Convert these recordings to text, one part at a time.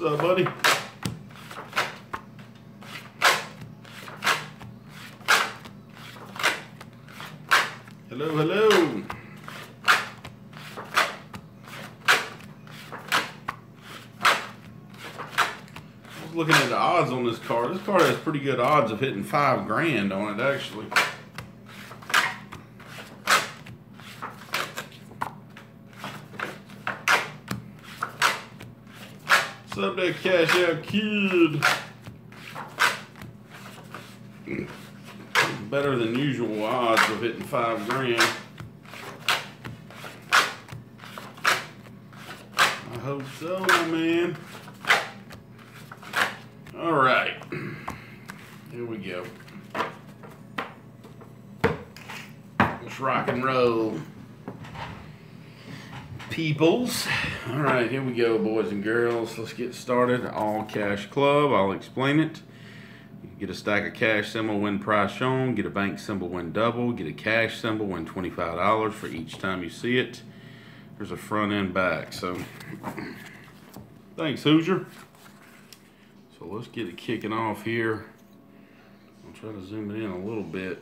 up, buddy? Hello, hello. I was looking at the odds on this card. This card has pretty good odds of hitting 5 grand on it, actually. What's up there, Cash Out Kid? Better than usual odds of hitting 5 grand. I hope so, my man. All right, here we go. Let's rock and roll, peoples. All right, here we go, boys and girls. Let's get started. All cash club. I'll explain it. Get a stack of cash symbol, win price shown. Get a bank symbol, win double. Get a cash symbol, win $25 for each time you see it. There's a front and back. So, thanks, Hoosier. So let's get it kicking off here. I'll try to zoom it in a little bit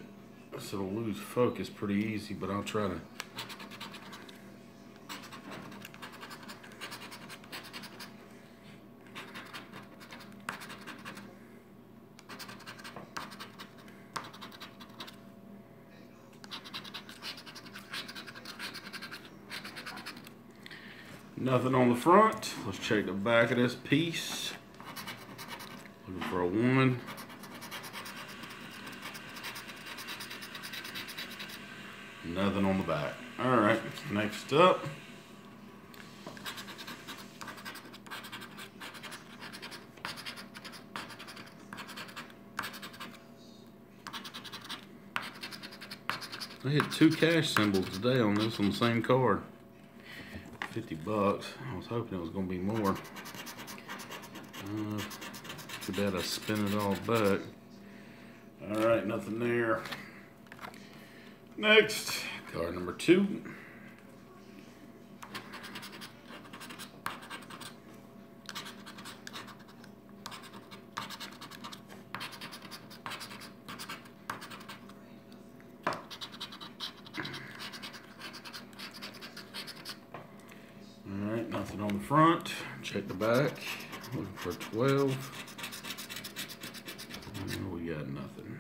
so it'll lose focus pretty easy, but I'll try to. Nothing on the front. Let's check the back of this piece. Looking for a 1. Nothing on the back. All right, next up. I hit 2 cash symbols today on this on the same card. $50. I was hoping it was going to be more. Too bad I spin it all back. All right, nothing there. Next, card number 2. Alright, nothing on the front. Check the back. Looking for 12. And we got nothing.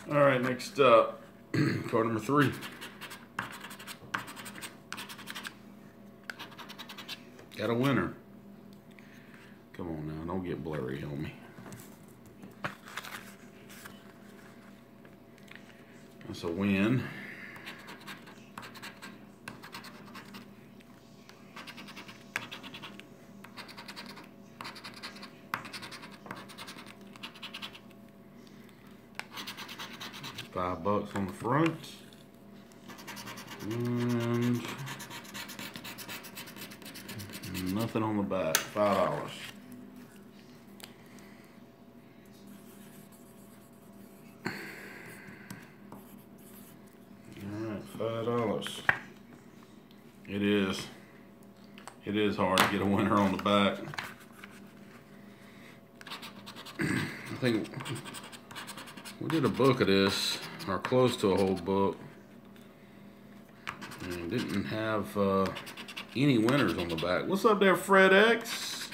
Alright, next up. Card number 3. Got a winner. Come on now, don't get blurry on me. That's a win. $5 on the front, and nothing on the back. $5. All right, $5. It is. It is hard to get a winner on the back. I think we did a book of this, or close to a whole book, and didn't have any winners on the back. What's up there, Fred X?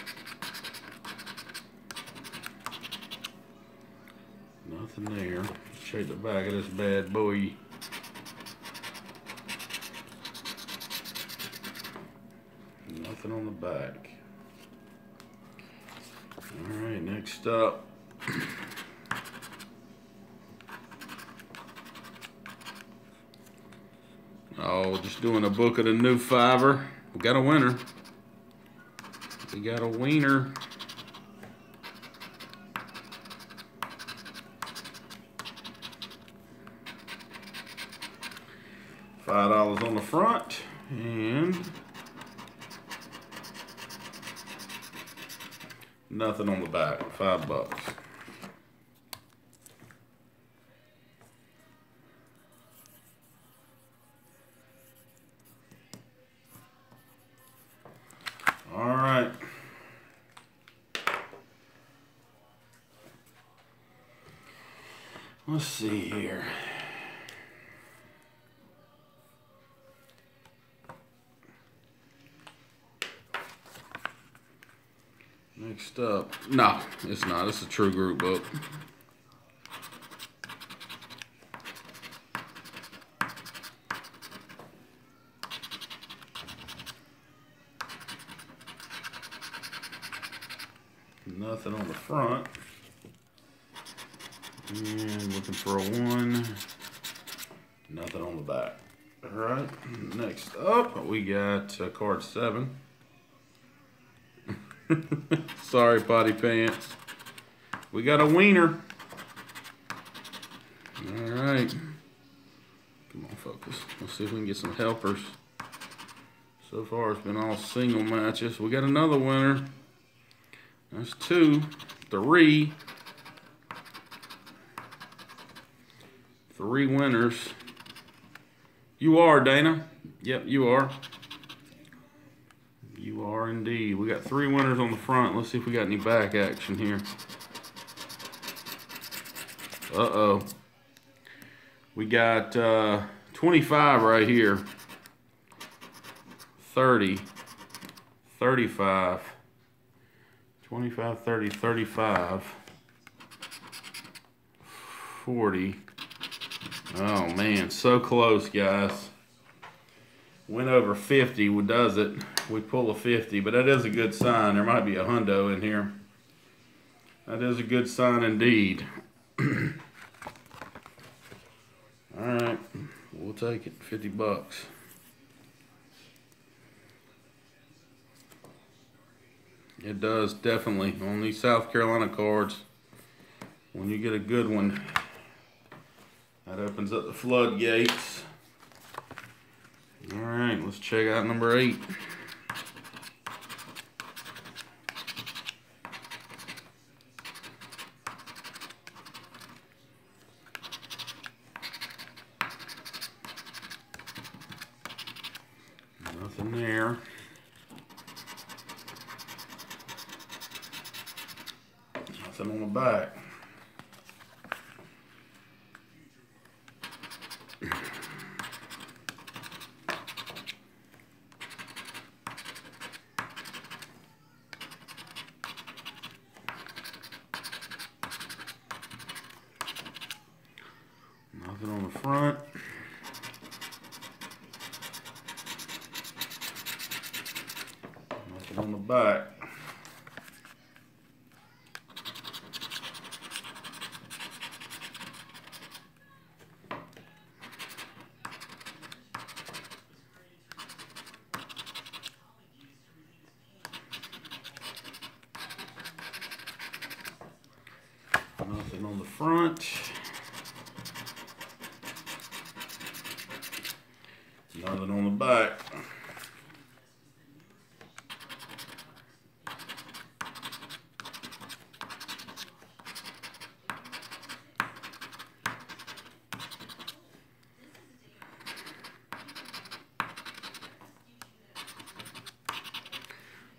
Nothing there. Check the back of this bad boy. Nothing on the back. All right, next up. Oh, just doing a book of the new fiver. We got a winner. We got a wiener. $5 on the front and nothing on the back. $5. All right, Let's see here. Next up, no, it's not. It's a true group book. Nothing on the front. And looking for a 1. Nothing on the back. All right, next up, we got card 7. Sorry, potty pants. We got a wiener. All right. Come on, focus. Let's see if we can get some helpers. So far, it's been all single matches. We got another winner. That's 2, 3. 3 winners. You are, Dana. Yep, you are. You are indeed. We got 3 winners on the front. Let's see if we got any back action here. Uh-oh. We got 25 right here. 30. 35. 25, 30, 35. 40. Oh, man. So close, guys. Went over 50. What does it? We pull a 50, but that is a good sign. There might be a hundo in here. That is a good sign indeed. All right, we'll take it. 50 bucks. It does definitely on these South Carolina cards. When you get a good one, that opens up the floodgates. All right, let's check out number 8. Nothing there. Nothing on the back. Nothing on the front. Nothing on the back. Nothing on the front. Nothing on the back.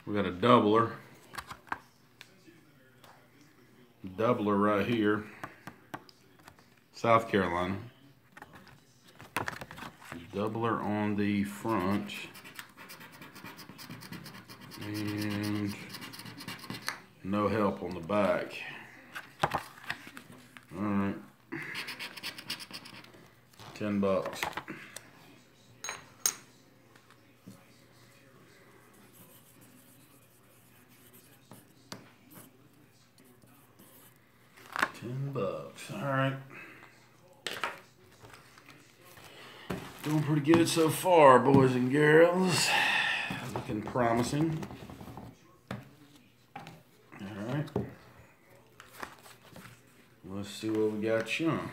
We got a doubler. Doubler right here. South Carolina. Doubler on the front. And no help on the back. Alright. 10 bucks. $10. Alright. Doing pretty good so far, boys and girls. Looking promising. Alright. Let's see what we got you on.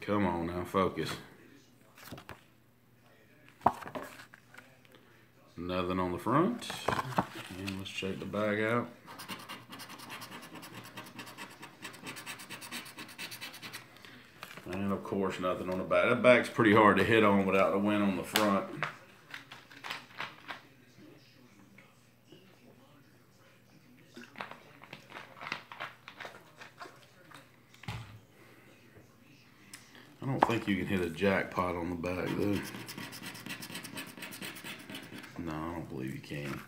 Come on now, focus. Nothing on the front. And let's check the bag out. And of course, nothing on the back. That back's pretty hard to hit on without the win on the front. I don't think you can hit a jackpot on the back, though. No, I don't believe you can.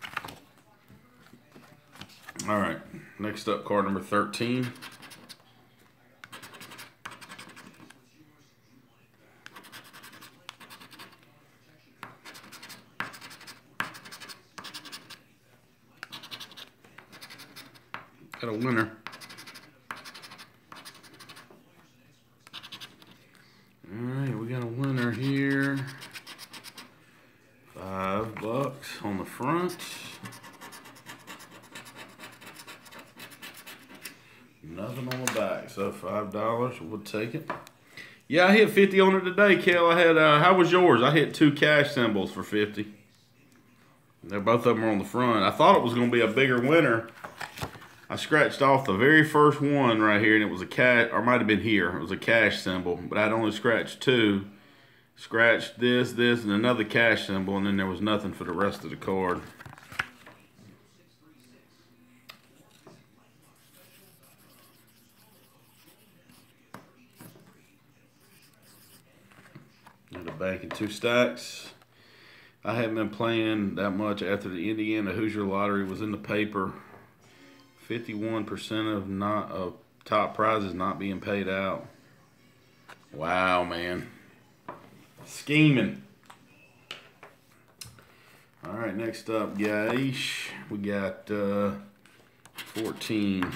All right, next up, card number 13. Got a winner. All right, we got a winner here. $5 on the front. Nothing on the back, so $5, we'll take it. Yeah, I hit 50 on it today, Kel. I had, how was yours? I hit 2 cash symbols for 50. They're both of them are on the front. I thought it was going to be a bigger winner. I scratched off the very first one right here, and it was a cash, or it might have been here. It was a cash symbol, but I'd only scratched 2. Scratched this, and another cash symbol, and then there was nothing for the rest of the card. And a bank in 2 stacks. I haven't been playing that much after the Indiana Hoosier lottery was in the paper. 51% of top prizes not being paid out. Wow, man. Scheming. All right, next up, guys, we got 14.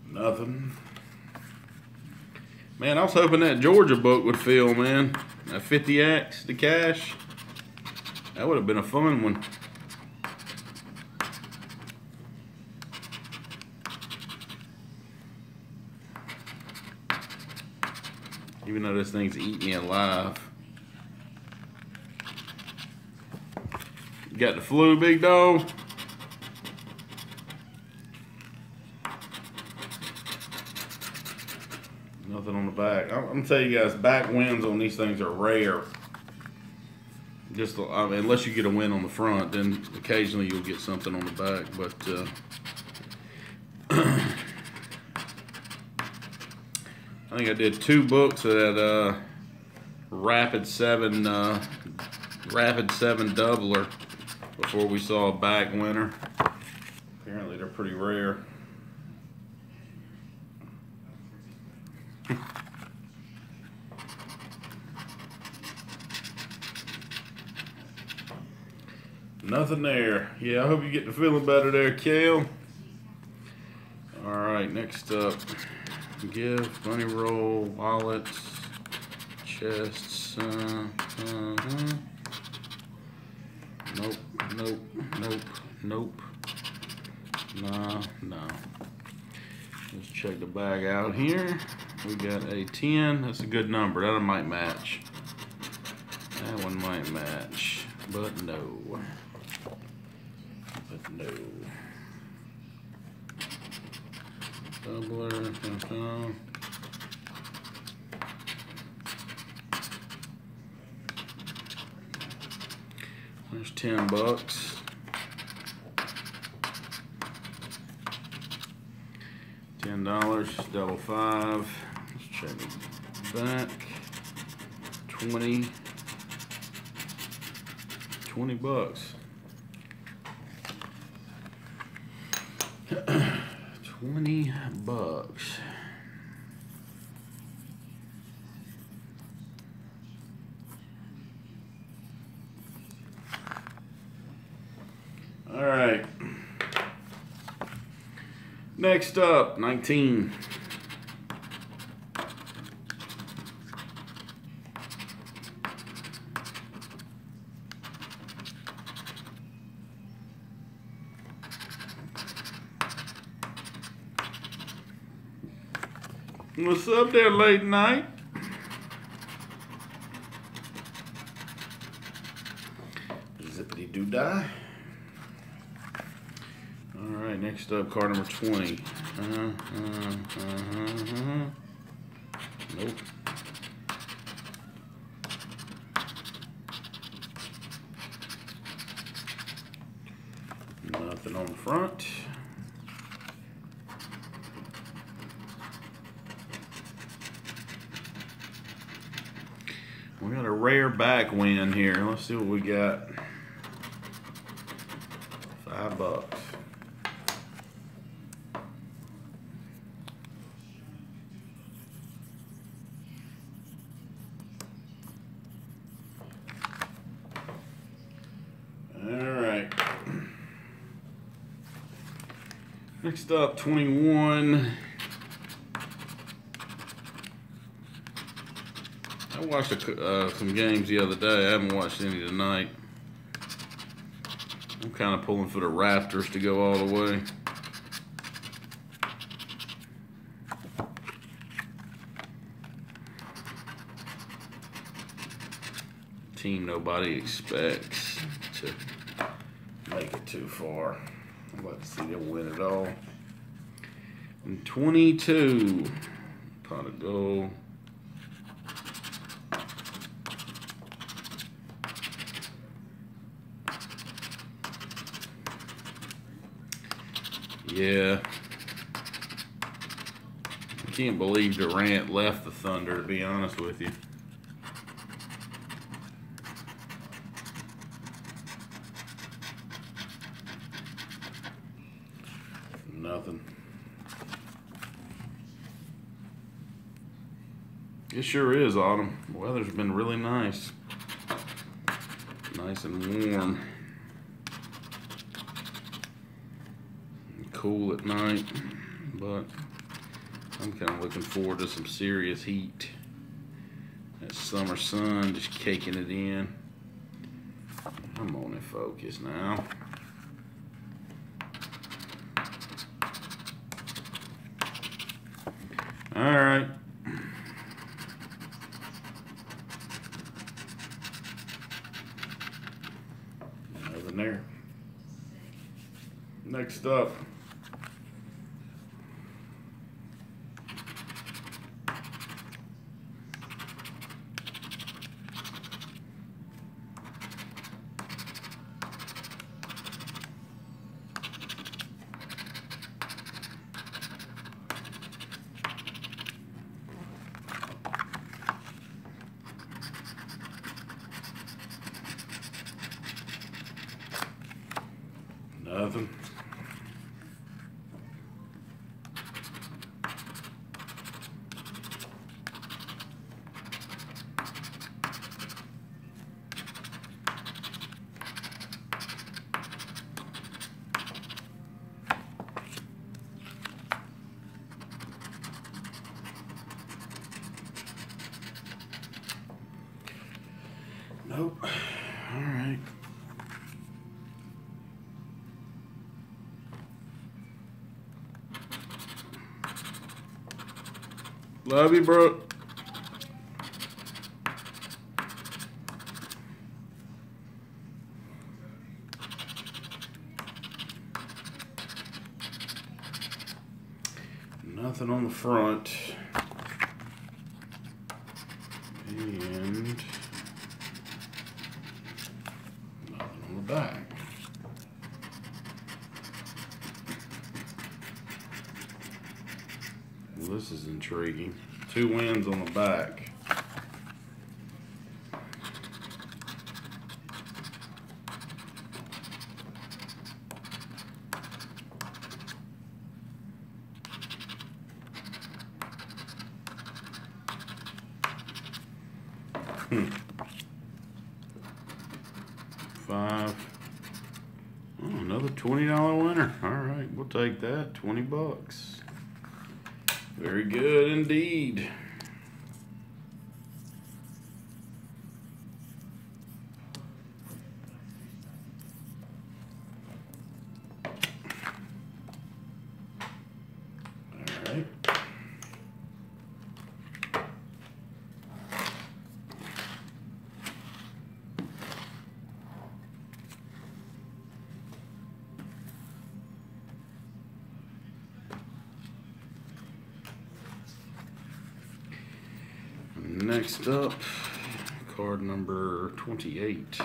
Nothing. Man, I was hoping that Georgia book would fill, man. That 50X, the cash. That would have been a fun one. Even though this thing's eating me alive. You got the flu, big dog? Nothing on the back. I'm gonna tell you guys, back wins on these things are rare. Just unless you get a win on the front, then occasionally you'll get something on the back. But I think I did 2 books of that Rapid 7 doubler before we saw a back winner. Apparently they're pretty rare. Nothing there. Yeah, I hope you're getting feeling better there, Kale. All right, next up, gift, money roll, wallets, chests. Nope, nope, nope, nope. No. Let's check the bag out here. We got a 10. That's a good number. That might match. That one might match, but no. No. Doubler. There's $10. $10. Double 5. Let's check it back. 20. $20. 20 bucks. All right. Next up, 19. What's up there, late night? Zippity doo dah. All right, next up, card number 20. Nope. Nothing on the front. We got a rare back win here. Let's see what we got. $5. Alright. Next up, 21. I watched some games the other day. I haven't watched any tonight. I'm kind of pulling for the Raptors to go all the way. Team nobody expects to make it too far. I'd like to see them win it all. And 22. Pot of gold. Yeah. I can't believe Durant left the Thunder, to be honest with you. Nothing. It sure is autumn. The weather's been really nice. Nice and warm. Cool at night, but I'm kind of looking forward to some serious heat. That summer sun just caking it in. I'm on it, focus now. All right. Nothing there. Next up. Nothing. Nope. All right. Love you, bro. Nothing on the front. And nothing on the back. Well, this is intriguing. 2 wins on the back. $5. Oh, another $20 winner. All right, we'll take that. 20 bucks. Very good indeed. All right. next up, card number 28.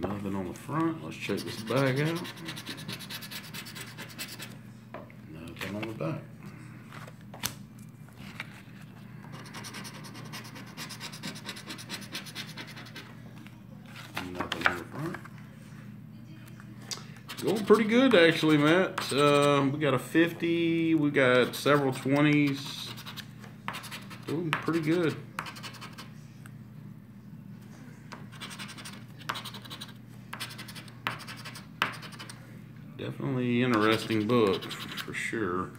Nothing on the front. Let's check this bag out. Nothing on the back. Nothing on the front. Going pretty good, actually, Matt. We got a 50. We got several 20s. Doing pretty good. Definitely interesting book, for sure.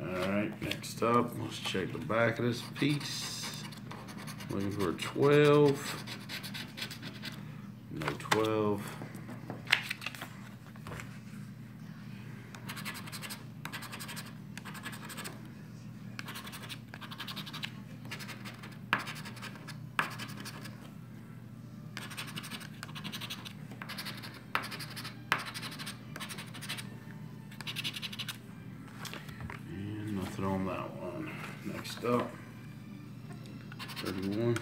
Alright, next up, let's check the back of this piece. Looking for a 12. No 12. On that one. Next up, 31.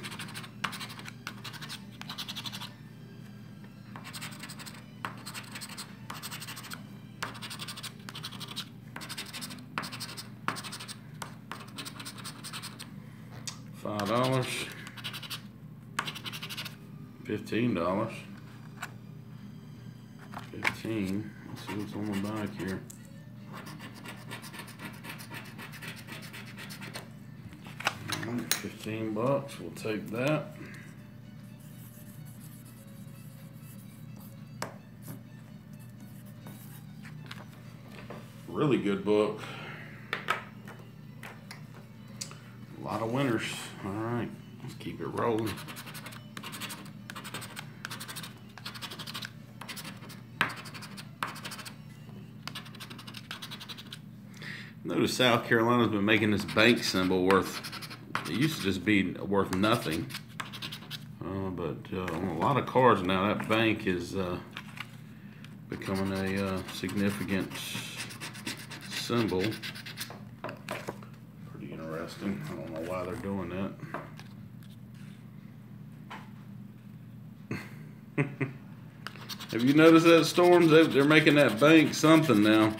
$5. $15. 15. Let's see what's on the back here. $15, we'll take that. Really good book. A lot of winners. All right, let's keep it rolling. Notice South Carolina's been making this bank symbol worth. It used to just be worth nothing, but on a lot of cards now, that bank is becoming a significant symbol. Pretty interesting. I don't know why they're doing that. Have you noticed that, Storms? They're making that bank something now.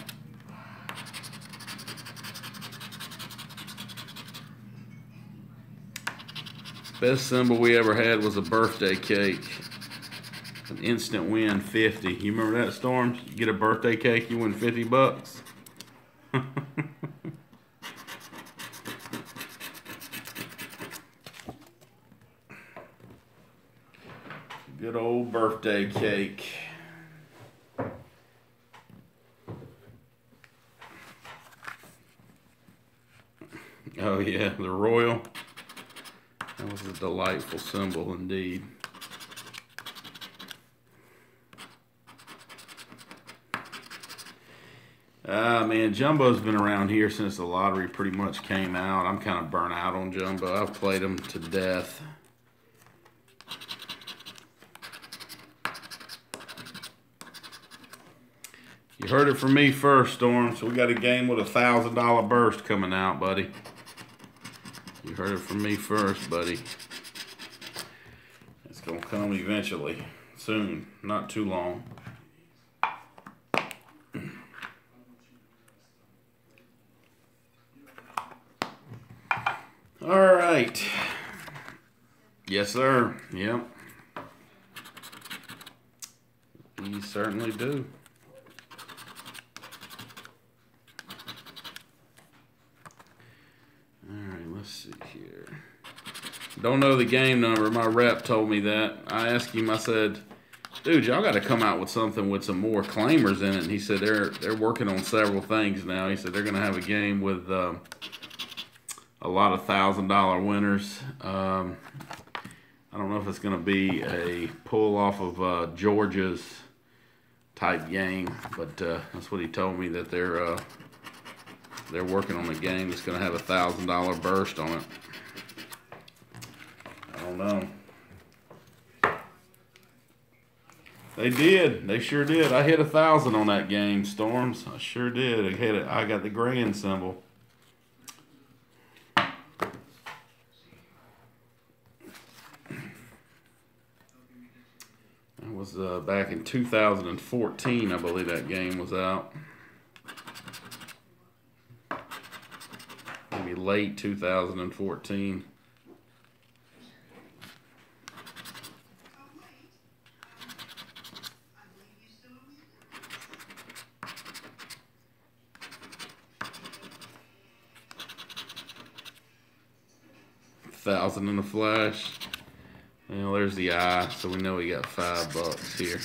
Best symbol we ever had was a birthday cake. An instant win, 50. You remember that, Storms? You get a birthday cake, you win $50. Good old birthday cake. Oh yeah, the royal. That was a delightful symbol indeed. Man, Jumbo's been around here since the lottery pretty much came out. I'm kind of burnt out on Jumbo. I've played them to death. You heard it from me first, Storm. So we got a game with a $1,000 burst coming out, buddy. You heard it from me first, buddy. It's gonna come eventually, soon, not too long. All right. Yes, sir. Yep. You certainly do. All right, let's see here. Don't know the game number. My rep told me that. I asked him, I said, dude, y'all got to come out with something with some more claimers in it. And he said they're working on several things now. He said they're going to have a game with a lot of $1,000 winners. I don't know if it's going to be a pull off of Georgia's type game, but that's what he told me, that they're working on a game that's going to have a $1,000 burst on it. I don't know. They did. They sure did. I hit 1,000 on that game, Storms. I sure did. I hit it. I got the grand symbol. That was back in 2014, I believe that game was out. Maybe late 2014. $1,000 in a flash. Well, there's the eye, so we know we got $5 here.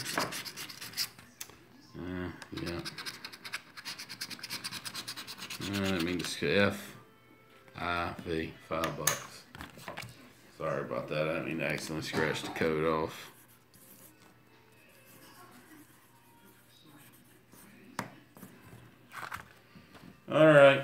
Yeah. I didn't mean to F-I-V, $5. Sorry about that. I didn't mean to accidentally scratch the code off. All right.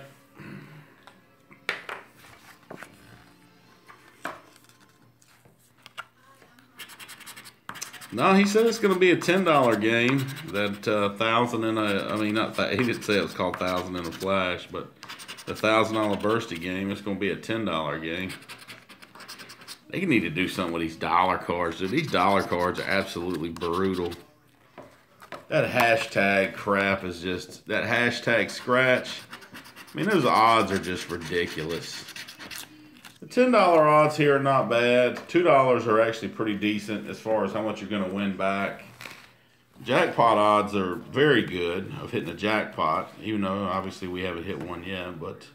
No, he said it's going to be a $10 game. That 1,000 in a, I mean, not that, he didn't say it was called 1,000 in a flash, but the $1,000 bursty game, it's going to be a $10 game. They need to do something with these dollar cards. Dude, these dollar cards are absolutely brutal. That hashtag crap is just, that hashtag scratch. I mean, those odds are just ridiculous. The $10 odds here are not bad. $2 are actually pretty decent as far as how much you're going to win back. Jackpot odds are very good of hitting a jackpot, even though obviously we haven't hit one yet, but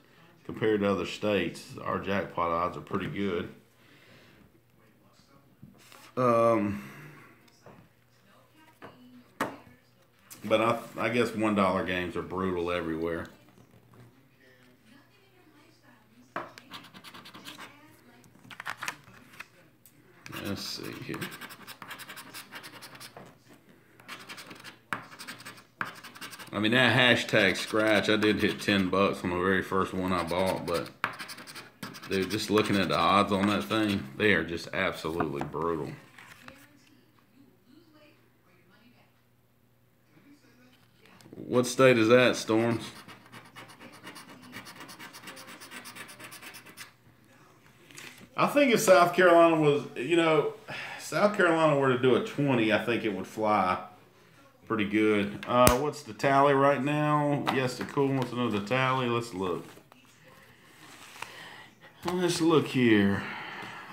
compared to other states, our jackpot odds are pretty good. But I guess $1 games are brutal everywhere. Let's see here. I mean, that hashtag scratch, I did hit $10 on the very first one I bought, but dude, just looking at the odds on that thing, they are just absolutely brutal. What state is that, Storms? I think if South Carolina was, you know, South Carolina were to do a 20, I think it would fly pretty good. What's the tally right now? Yes, the cool wants to know the tally. Let's look. Let's look here.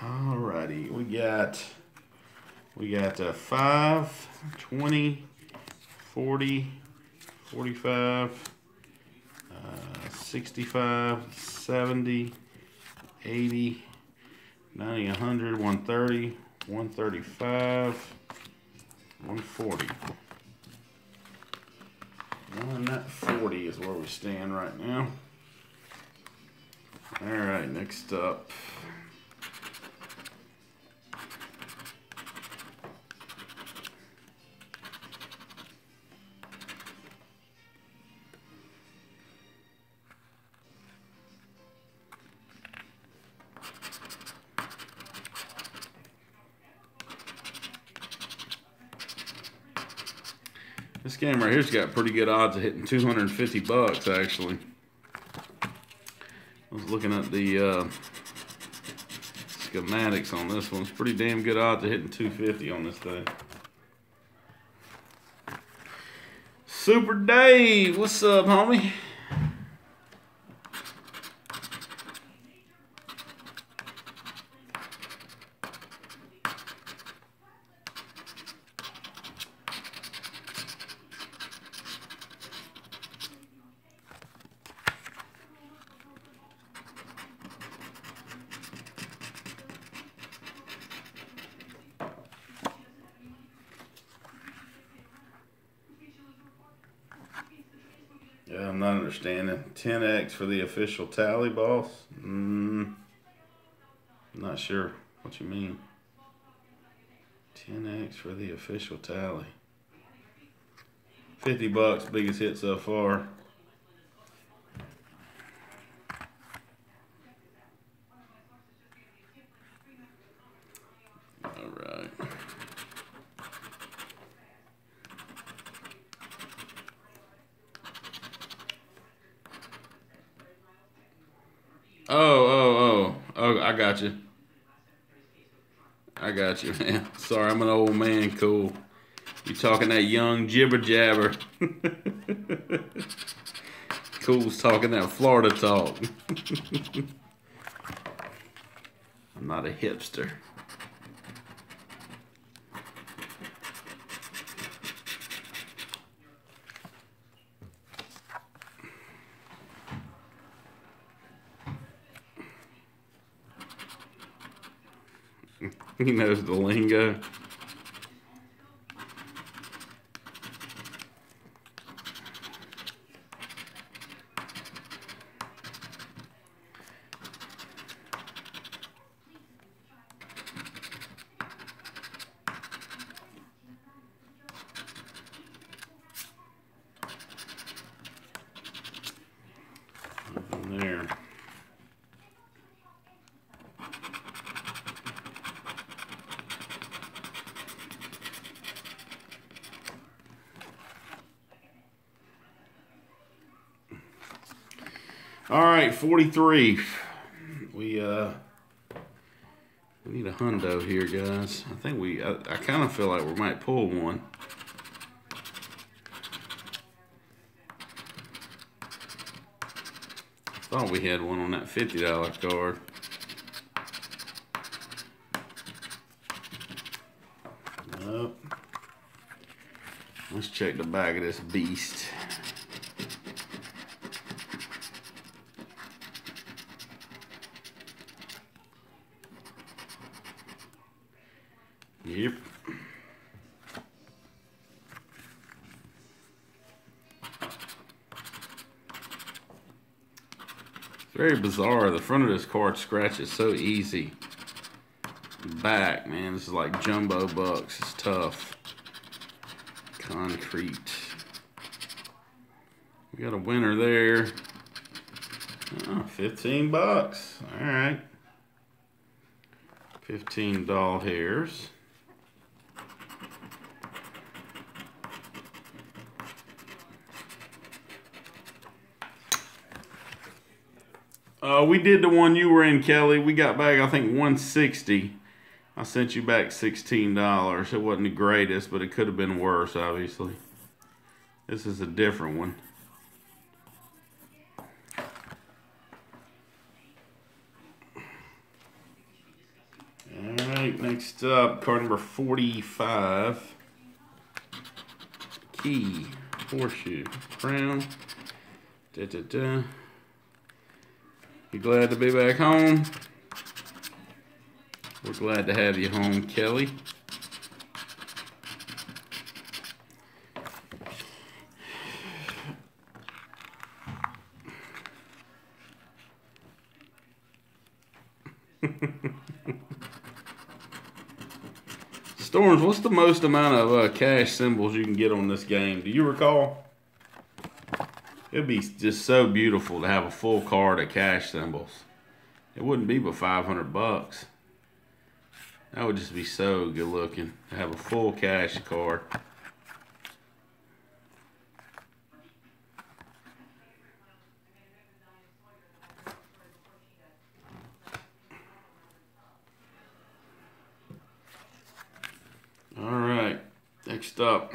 Alrighty, we got 5, 20, 40, 45, 65, 70, 80, 90, 100, 130, 135, 140. 140 is where we stand right now. All right, next up. This game right here's got pretty good odds of hitting $250 actually. I was looking at the schematics on this one. It's pretty damn good odds of hitting $250 on this thing. Super Dave, what's up, homie? Yeah, I'm not understanding. 10x for the official tally, boss? I'm not sure what you mean. 10x for the official tally. $50, biggest hit so far. All right. Oh, I got you. I got you, man. Sorry, I'm an old man. Cool. You talking that young jibber jabber. Cool's talking that Florida talk. I'm not a hipster. He knows the lingo. Nothing there. All right, 43. We need a hundo here, guys. I think I kind of feel like we might pull one. Thought we had one on that $50 card. Nope. Let's check the back of this beast. Yep. It's very bizarre. The front of this card scratches so easy. Back, man, this is like jumbo bucks. It's tough. Concrete. We got a winner there. Oh, 15 bucks. All right. 15 doll hairs. We did the one you were in, Kelly. We got back, I think, 160. I sent you back $16. It wasn't the greatest, but it could have been worse, obviously. This is a different one. All right, next up, card number 45. Key, horseshoe, crown. Da-da-da. You glad to be back home? We're glad to have you home, Kelly. Storms, what's the most amount of cash symbols you can get on this game? Do you recall? It'd be just so beautiful to have a full card of cash symbols. It wouldn't be but 500 bucks. That would just be so good looking to have a full cash card. All right, next up.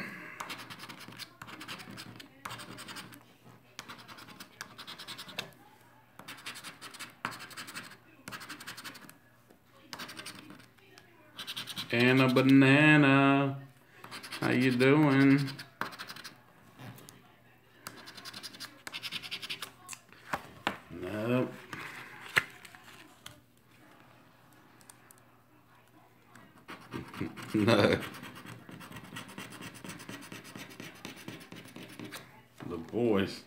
And a banana. How you doing? Nope. No. The boys.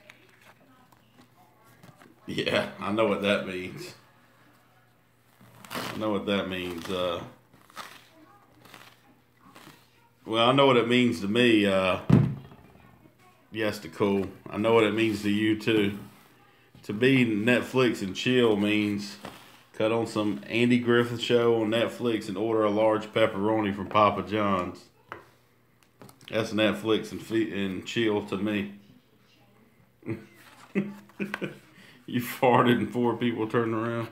Yeah, I know what that means. I know what that means. Well, I know what it means to me. Yes, to cool. I know what it means to you too. To be Netflix and chill means cut on some Andy Griffith show on Netflix and order a large pepperoni from Papa John's. That's Netflix and chill to me. You farted and 4 people turned around.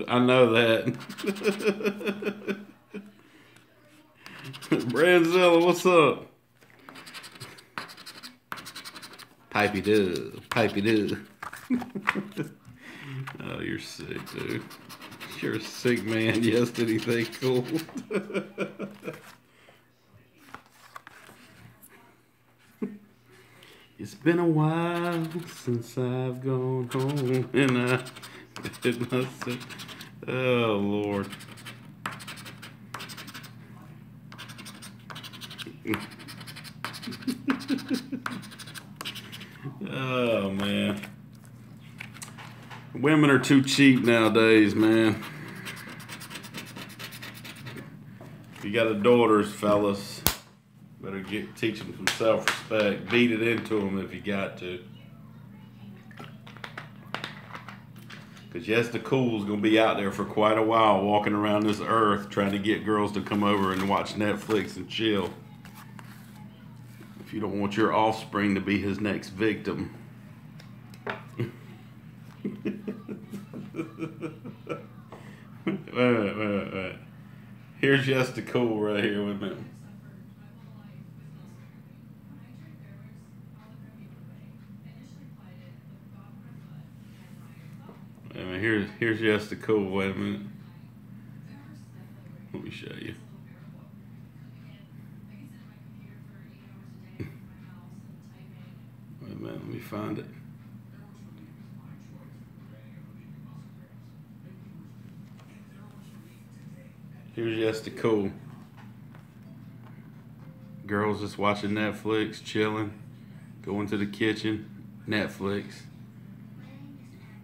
I know that. Brandzilla, what's up? Pipey do, pipey do. Oh, you're sick, dude. You're a sick man. Yes, did he think cool? It's been a while since I've gone home and I did nothing. Oh, Lord. Oh, man. Women are too cheap nowadays, man. If you got a daughters, fellas, better teach them some self-respect. Beat it into them if you got to. Because yes, the cool's going to be out there for quite a while walking around this earth trying to get girls to come over and watch Netflix and chill. If you don't want your offspring to be his next victim. Wait. Here's just the cool right here with me. Here's just the cool. Wait a minute. Let me show you. Wait a minute. Let me find it. Here's just the cool. Girls just watching Netflix, chilling, going to the kitchen, Netflix.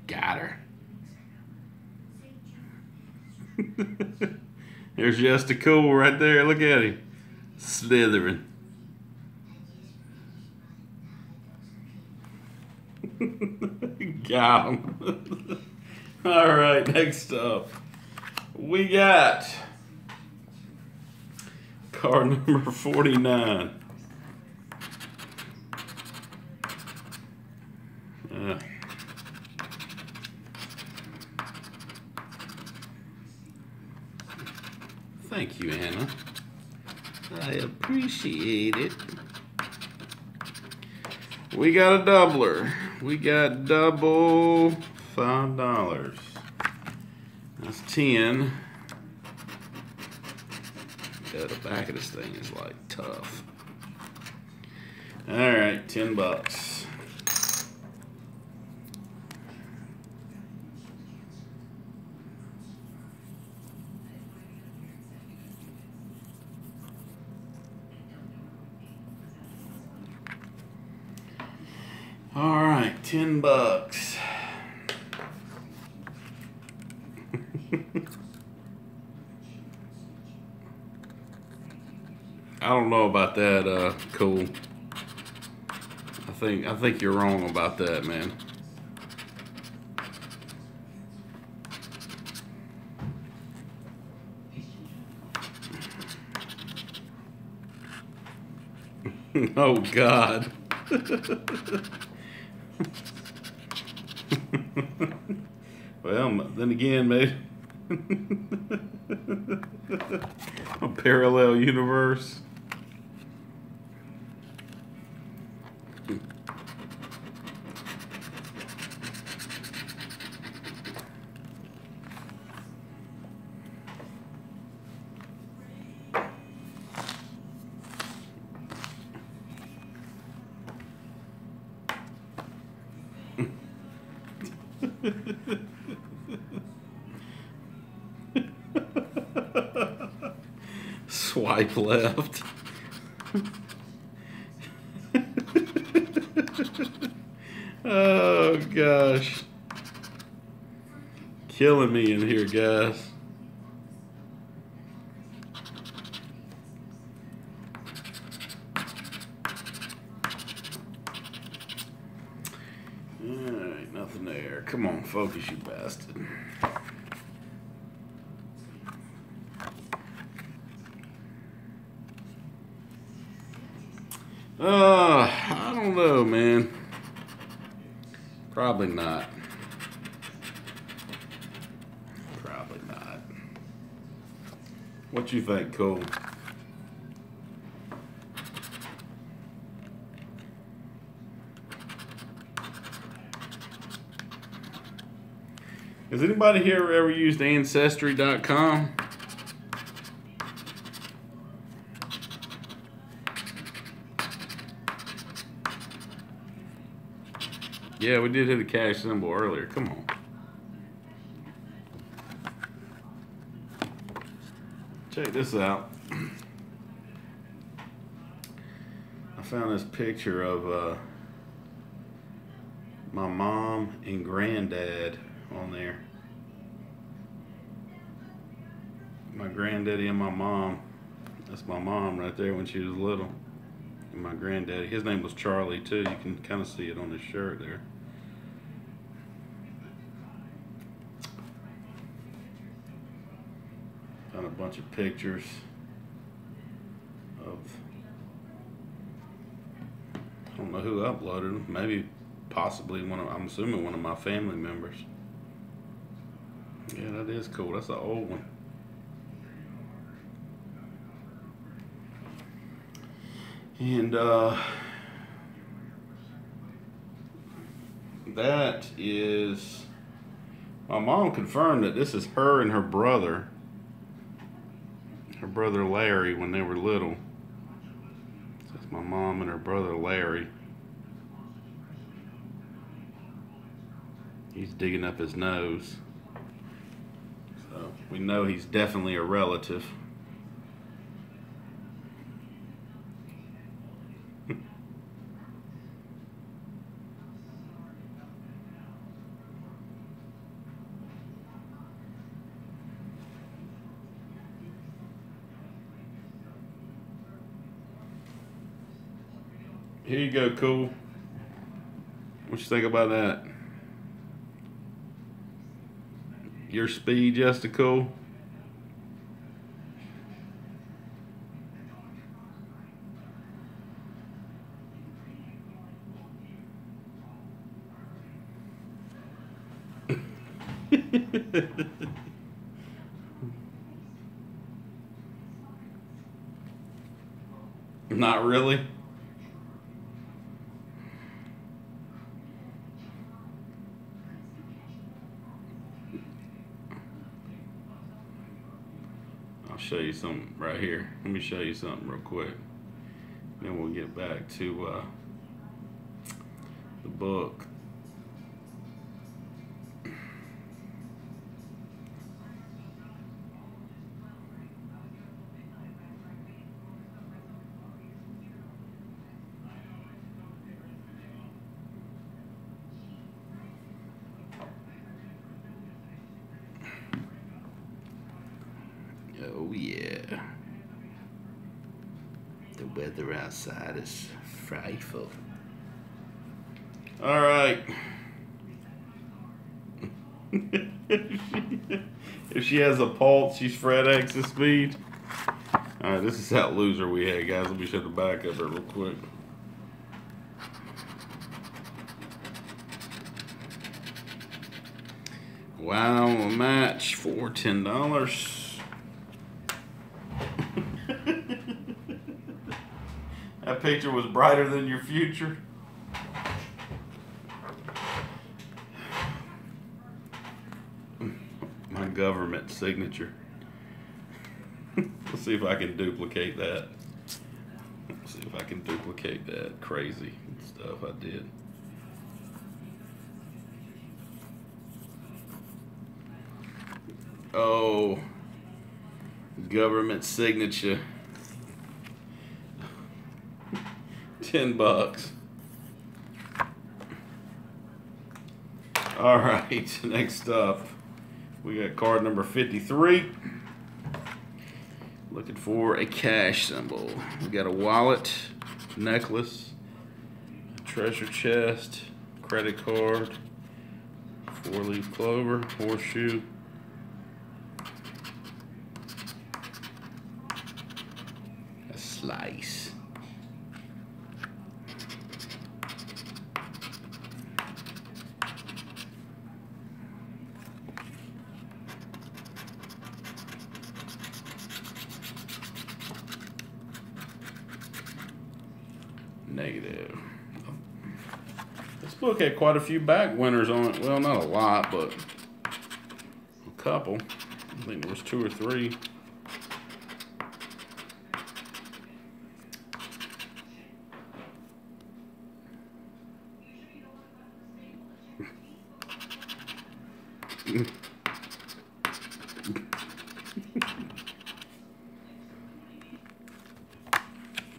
Got her. There's just the cool right there. Look at him. Slithering. Got him. All right, next up. We got card number 49. Thank you, Anna. I appreciate it. We got a doubler. We got double $5. That's 10. Yeah, the back of this thing is like tough. All right, $10. All right, $10. I don't know about that, cool. I think you're wrong about that, man. Oh God. Well, then again, maybe a parallel universe. Swipe left. Oh gosh. Killing me in here, guys. Alright, nothing there. Come on, focus, you bastard. I don't know, man. Probably not. Probably not. What you think, Cole? Has anybody here ever used Ancestry.com? Yeah, we did hit a cash symbol earlier. Come on. Check this out. I found this picture of my mom and granddad on there. My granddaddy and my mom. That's my mom right there when she was little. And my granddaddy. His name was Charlie too. You can kind of see it on his shirt there. Found a bunch of pictures of, I don't know who uploaded them. Maybe, possibly I'm assuming one of my family members. Yeah, that is cool. That's an old one. And that is, my mom confirmed that this is her and her brother Larry, when they were little. So that's my mom and her brother Larry. He's digging up his nose. So we know he's definitely a relative. Here you go, Cool. What you think about that? Your speed, Justin, Cool? Not really. I'll show you something right here. Let me show you something real quick. Then we'll get back to the book. Oh yeah. The weather outside is frightful. All right. If she has a pulse, she's Fred X's speed. All right, this is that loser we had, guys. Let me show the back of it real quick. Wow, a match for $10. That picture was brighter than your future. My government signature. Let's see if I can duplicate that. Let's see if I can duplicate that crazy stuff I did. Oh, government signature. $10. All right, next up, we got card number 53. Looking for a cash symbol. We got a wallet, necklace, treasure chest, credit card, 4-leaf clover, horseshoe, a slice. negative. This book had quite a few back winners on it. Well, not a lot, but a couple. I think there was 2 or 3.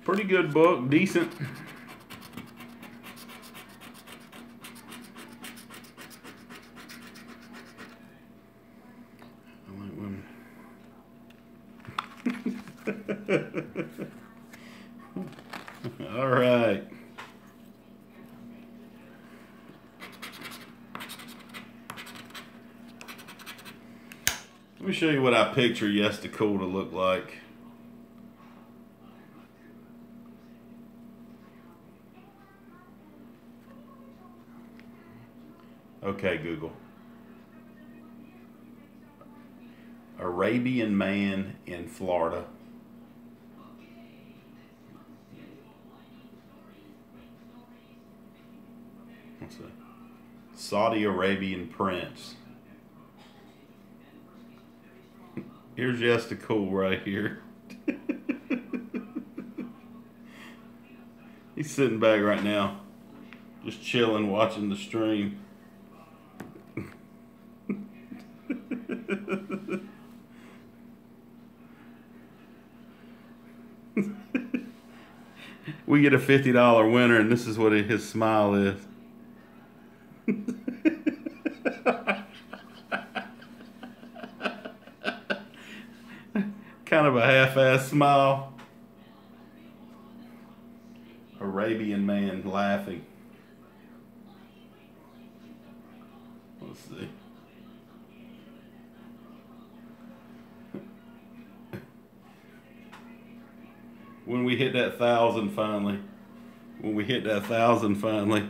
Pretty good book, decent. I like women. All right. Let me show you what I picture Yesticool to look like. Okay, Google. Arabian man in Florida. What's that? Saudi Arabian prince. Here's Yesticool right here. He's sitting back right now, just chilling, watching the stream. We get a $50 winner, and this is what his smile is. Kind of a half-ass smile. Arabian man laughing. Let's see. When we hit that 1,000 finally. When we hit that 1,000 finally.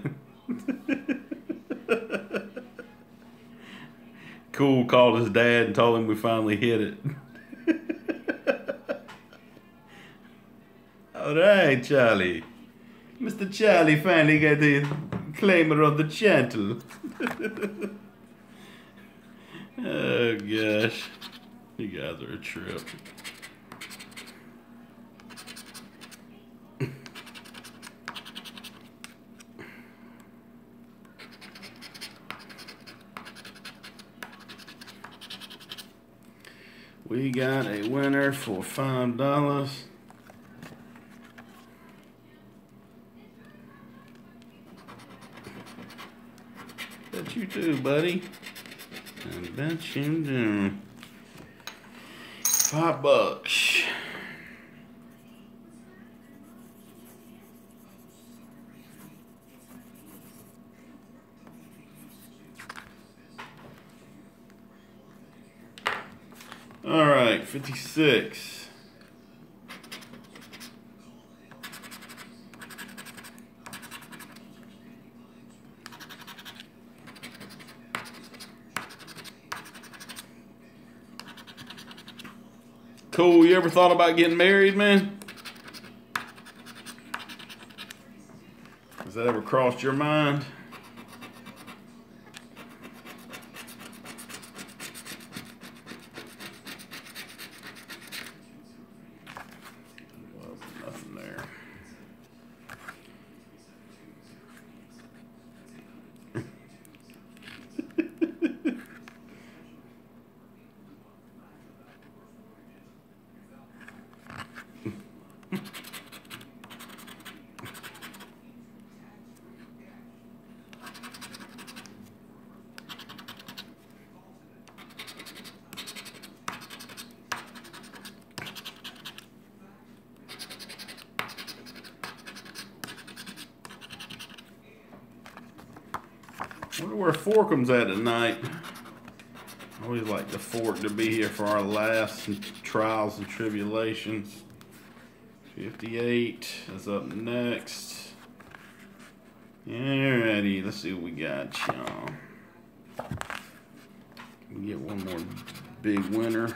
Cool called his dad and told him we finally hit it. All right, Charlie. Mr. Charlie finally got the claimer of the channel. Oh, gosh. You guys are a trip. We got a winner for $5. Bet you do, buddy. I bet you do. $5. All right, 56. Cool. You ever thought about getting married, man? Has that ever crossed your mind? Well, nothing there. I wonder where Forkham's at tonight. I always like the Fork to be here for our last trials and tribulations. 58 is up next. Alrighty, let's see what we got, y'all. We get one more big winner.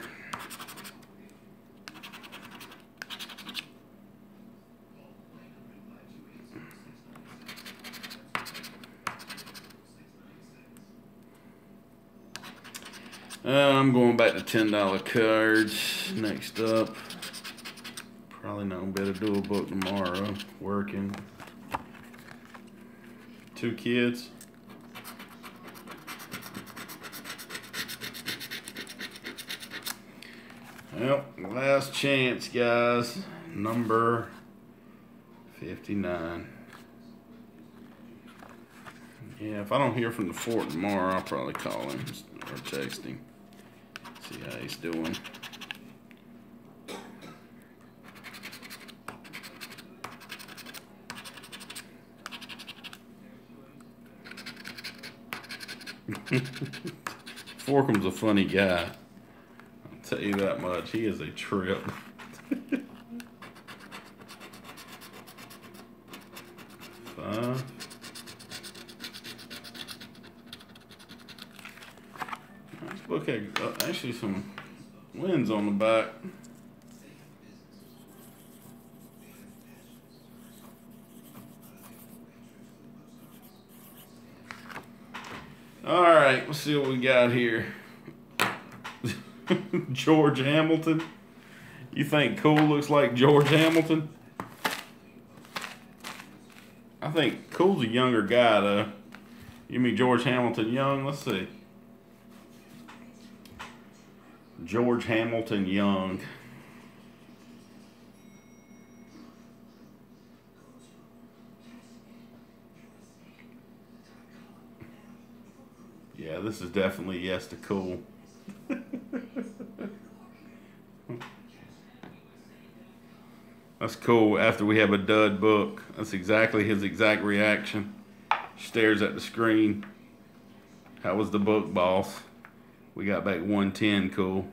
I'm going back to $10 cards. Next up, probably not gonna be able to do a book tomorrow. Working. 2 kids. Well, last chance, guys. Number 59. Yeah, if I don't hear from the fort tomorrow, I'll probably call him or text him. See how he's doing. Forkham's a funny guy. I'll tell you that much. He is a trip. Five. This book had actually some wins on the back. All right, let's see what we got here. George Hamilton. You think Cool looks like George Hamilton? I think Cool's a younger guy, though. You mean George Hamilton young? Let's see. George Hamilton young. Yeah, this is definitely yes to Cool. That's cool. After we have a dud book, that's exactly his exact reaction. Stares at the screen. How was the book, boss? We got back 110, Cool.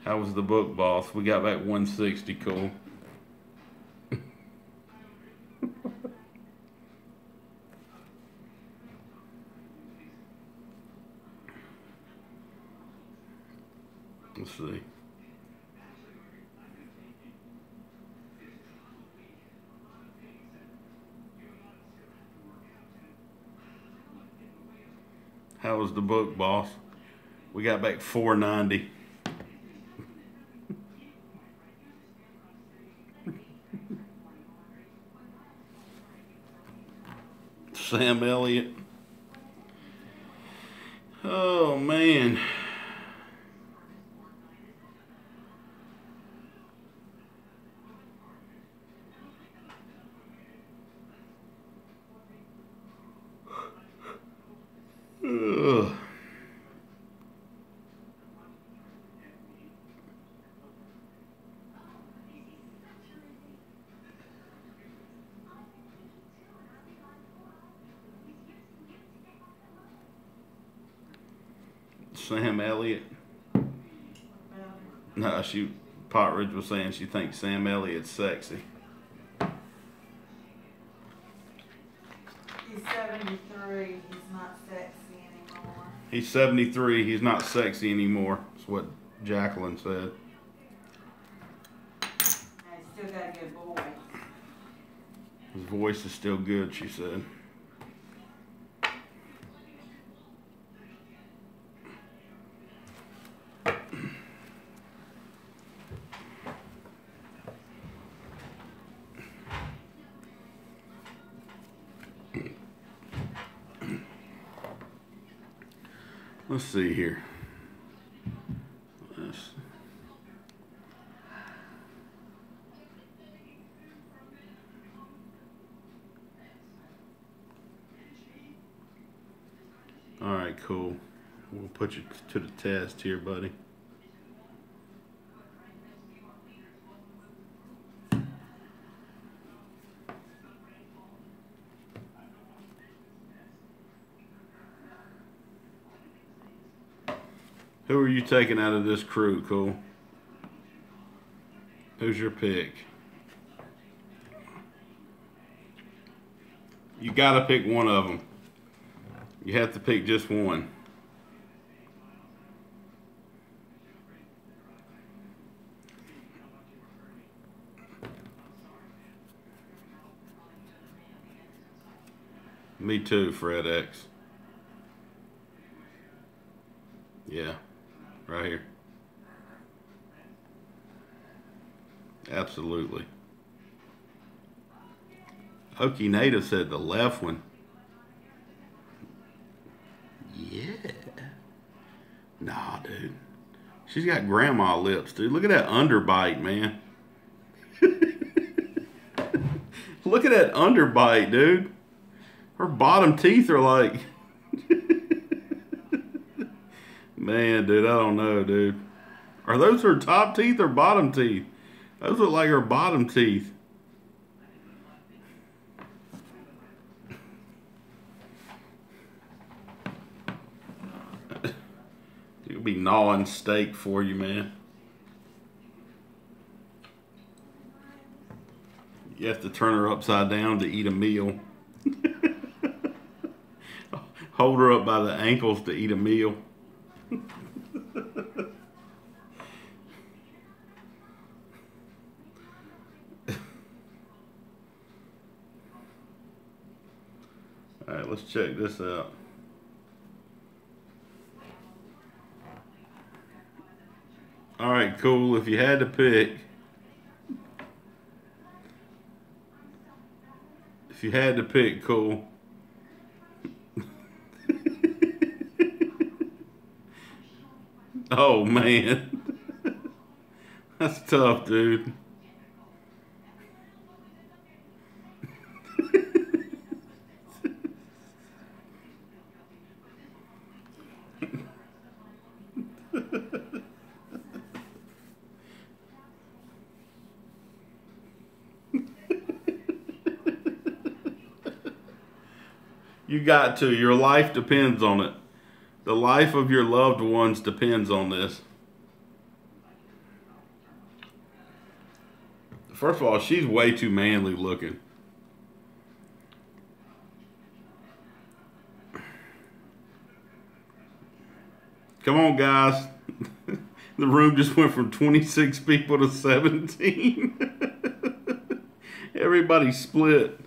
How was the book, boss? We got back 160, Cool. Let's see. How was the book, boss? We got back 490. Sam Elliott. Oh, man. Ugh. Sam Elliott. No, Potridge was saying she thinks Sam Elliott's sexy. He's 73. He's not sexy anymore. He's 73. He's not sexy anymore. That's what Jacqueline said. He's still got a good voice. His voice is still good, she said. Let's see here. All right, cool. We'll put you to the test here, buddy. Who are you taking out of this crew, Cool? Who's your pick? You gotta pick one of them. You have to pick just one. Me too, Fred X. Yeah, right here. Absolutely. Okie Native said the left one. Yeah. Nah, dude. She's got grandma lips, dude. Look at that underbite, man. Look at that underbite, dude. Her bottom teeth are like... Man, dude, I don't know, dude. Are those her top teeth or bottom teeth? Those look like her bottom teeth. It'll be gnawing steak for you, man. You have to turn her upside down to eat a meal. Hold her up by the ankles to eat a meal. All right, let's check this out. All right, cool. If you had to pick, cool. Oh man, that's tough, dude. You got to. Your life depends on it. The life of your loved ones depends on this. First of all, she's way too manly looking. Come on, guys. The room just went from 26 people to 17. Everybody split.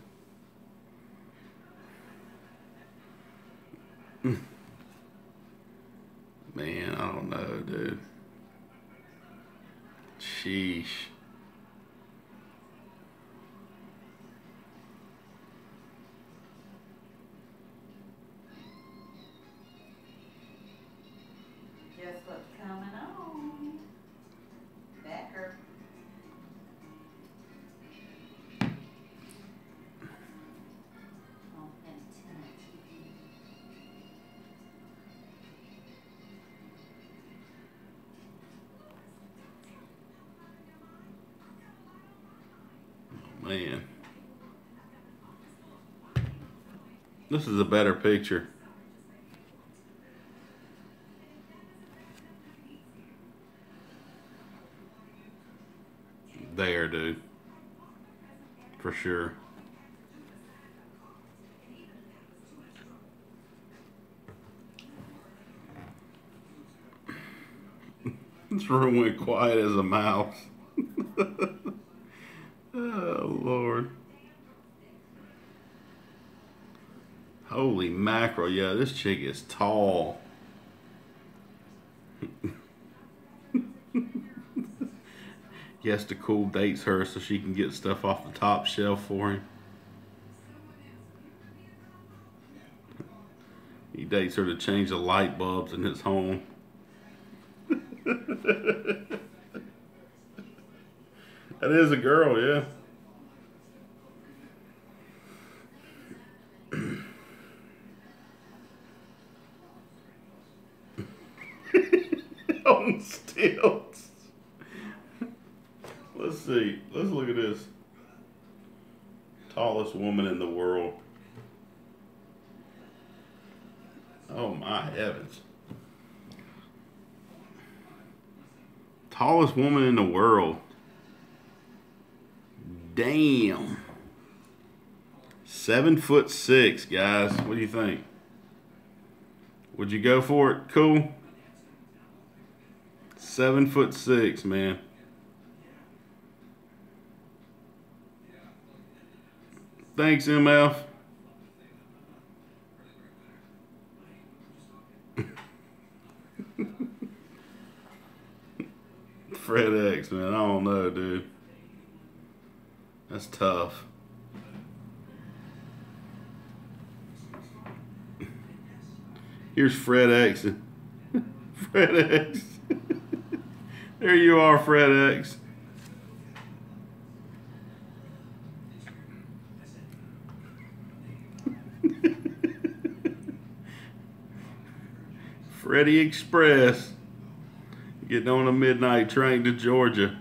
Man, I don't know, dude. Sheesh. Guess what's coming on? Becker. Oh, intent. Man. This is a better picture. There, dude. For sure. This room went quiet as a mouse. Oh, Lord. Holy mackerel. Yeah, this chick is tall. He has to cool dates her so she can get stuff off the top shelf for him. He dates her to change the light bulbs in his home. That is a girl, yeah. On stilts. Let's see. Let's look at this. Tallest woman in the world. Oh my heavens. Tallest woman in the world. Damn. 7'6", guys. What do you think? Would you go for it? Cool. 7'6", man. Thanks, MF. Fred X, man. I don't know, dude. That's tough. Here's Fred X. Fred X. There you are, Fred X. Freddie Express. Getting on a midnight train to Georgia.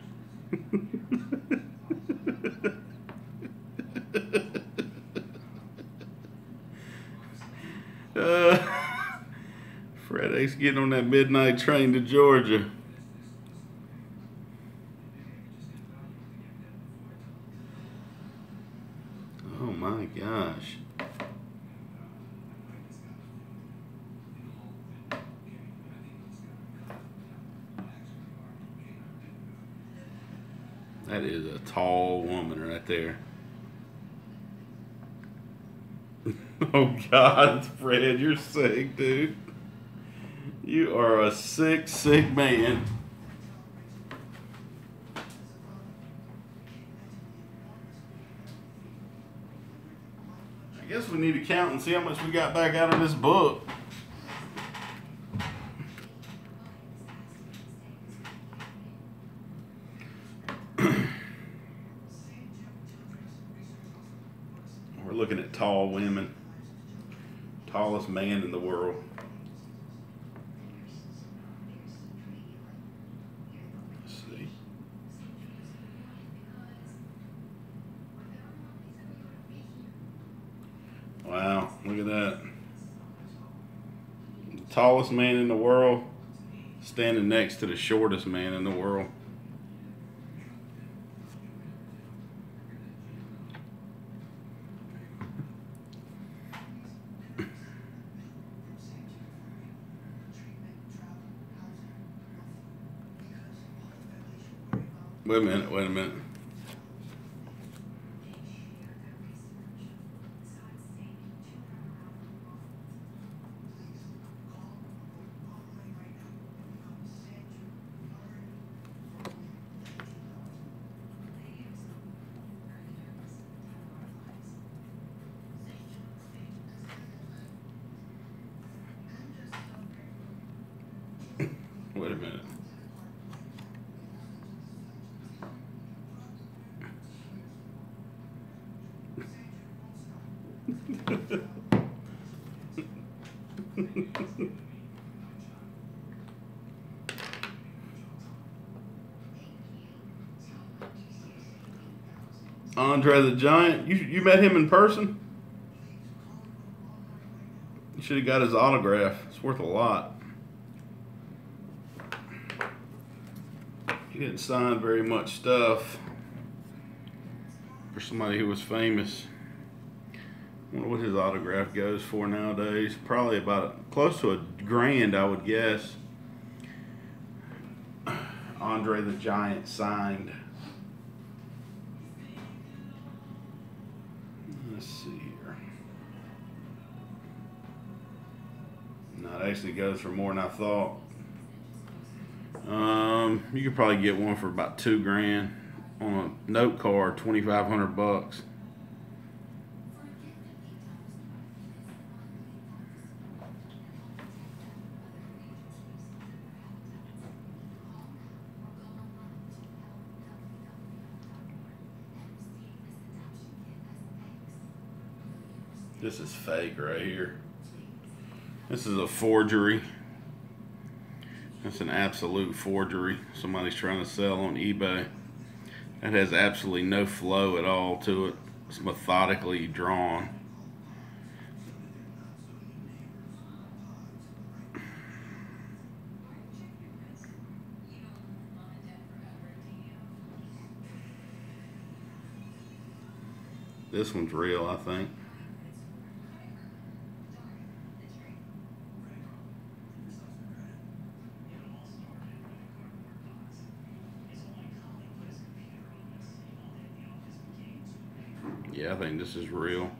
Fred X getting on that midnight train to Georgia. Oh my gosh. That is a tall woman right there. Oh God, Fred, you're sick, dude. You are a sick, sick man. I guess we need to count and see how much we got back out of this book. We're looking at tall women. Tallest man in the world. Let's see. Wow, look at that. The tallest man in the world standing next to the shortest man in the world. Wait a minute, wait a minute. Wait a minute. Andre the Giant, you met him in person? You should have got his autograph. It's worth a lot. He didn't sign very much stuff for somebody who was famous. I wonder what his autograph goes for nowadays. Probably about close to $1,000, I would guess. Andre the Giant signed. Let's see here. No, it actually goes for more than I thought. You could probably get one for about $2,000 on a note card, $2,500. This is fake right here. This is a forgery. That's an absolute forgery. Somebody's trying to sell on eBay. That has absolutely no flow at all to it. It's methodically drawn. This one's real, I think. Yeah, I think this is real.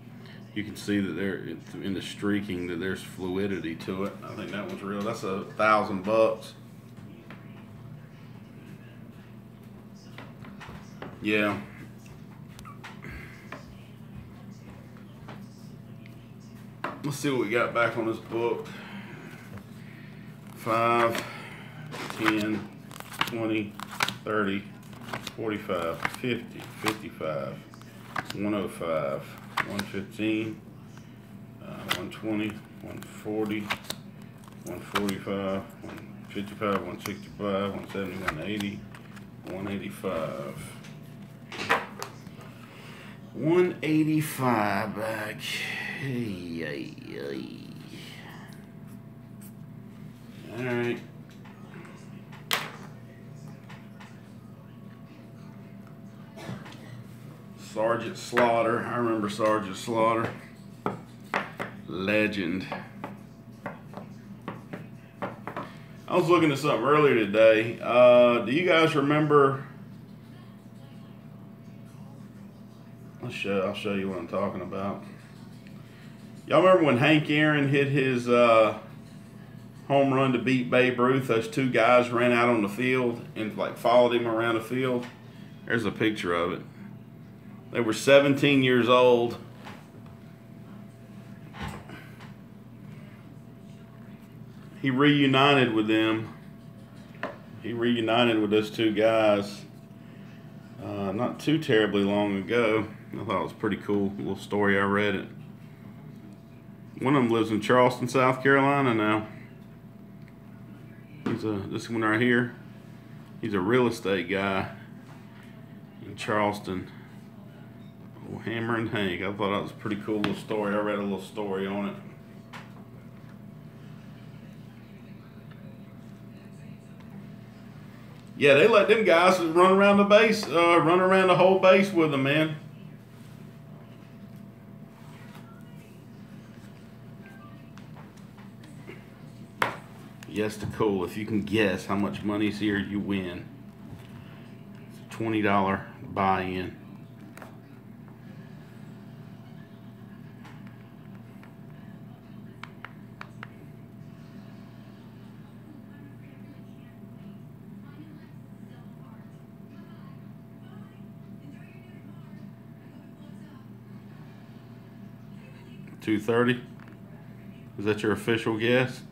You can see that there in the streaking that there's fluidity to it. I think that one's real. That's $1,000. Yeah. Let's see what we got back on this book. 5, 10, 20, 30, 45, 50, 55, 105, 115, 120, 140, 145, 155, 165, 170, 180, 185. 185 back. All right. Sergeant Slaughter. I remember Sergeant Slaughter. Legend. I was looking at something earlier today. Do you guys remember? I'll show you what I'm talking about. Y'all remember when Hank Aaron hit his home run to beat Babe Ruth? Those two guys ran out on the field and like followed him around the field. There's a picture of it. They were 17 years old. He reunited with them. He reunited with those two guys not too terribly long ago. I thought it was pretty cool. A little story, I read it. One of them lives in Charleston, South Carolina now. This one right here, he's a real estate guy in Charleston. Oh, Hammer and Hank. I thought that was a pretty cool little story. I read a little story on it. Yeah, they let them guys run around the base, run around the whole base with them, man. Yes, to cool. If you can guess how much money's here, you win. It's a $20 buy-in. $230. Is that your official guess?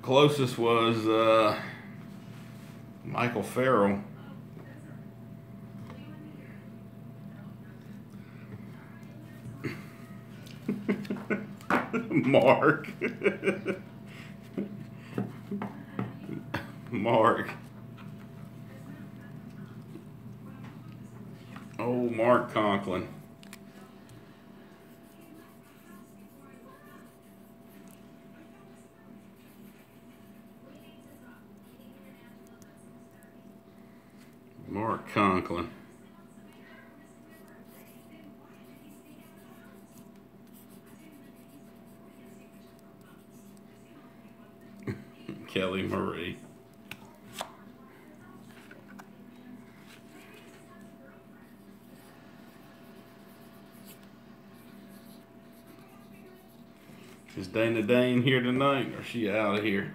Closest was Michael Farrell. Mark. Mark. Oh, Mark Conklin. Mark Conklin. Kelly Marie. Is Dana Dane here tonight, or is she out of here?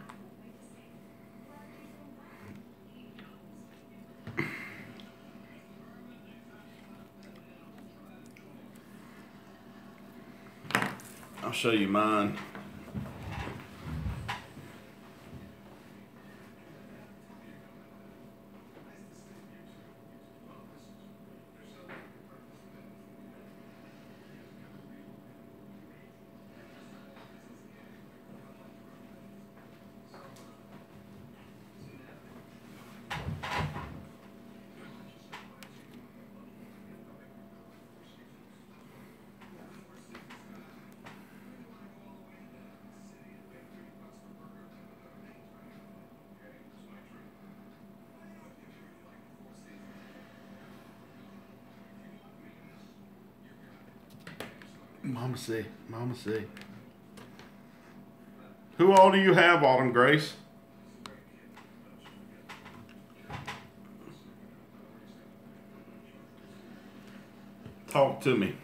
I'll show you mine. Mama C. Mama C. Who all do you have, Autumn Grace? Talk to me.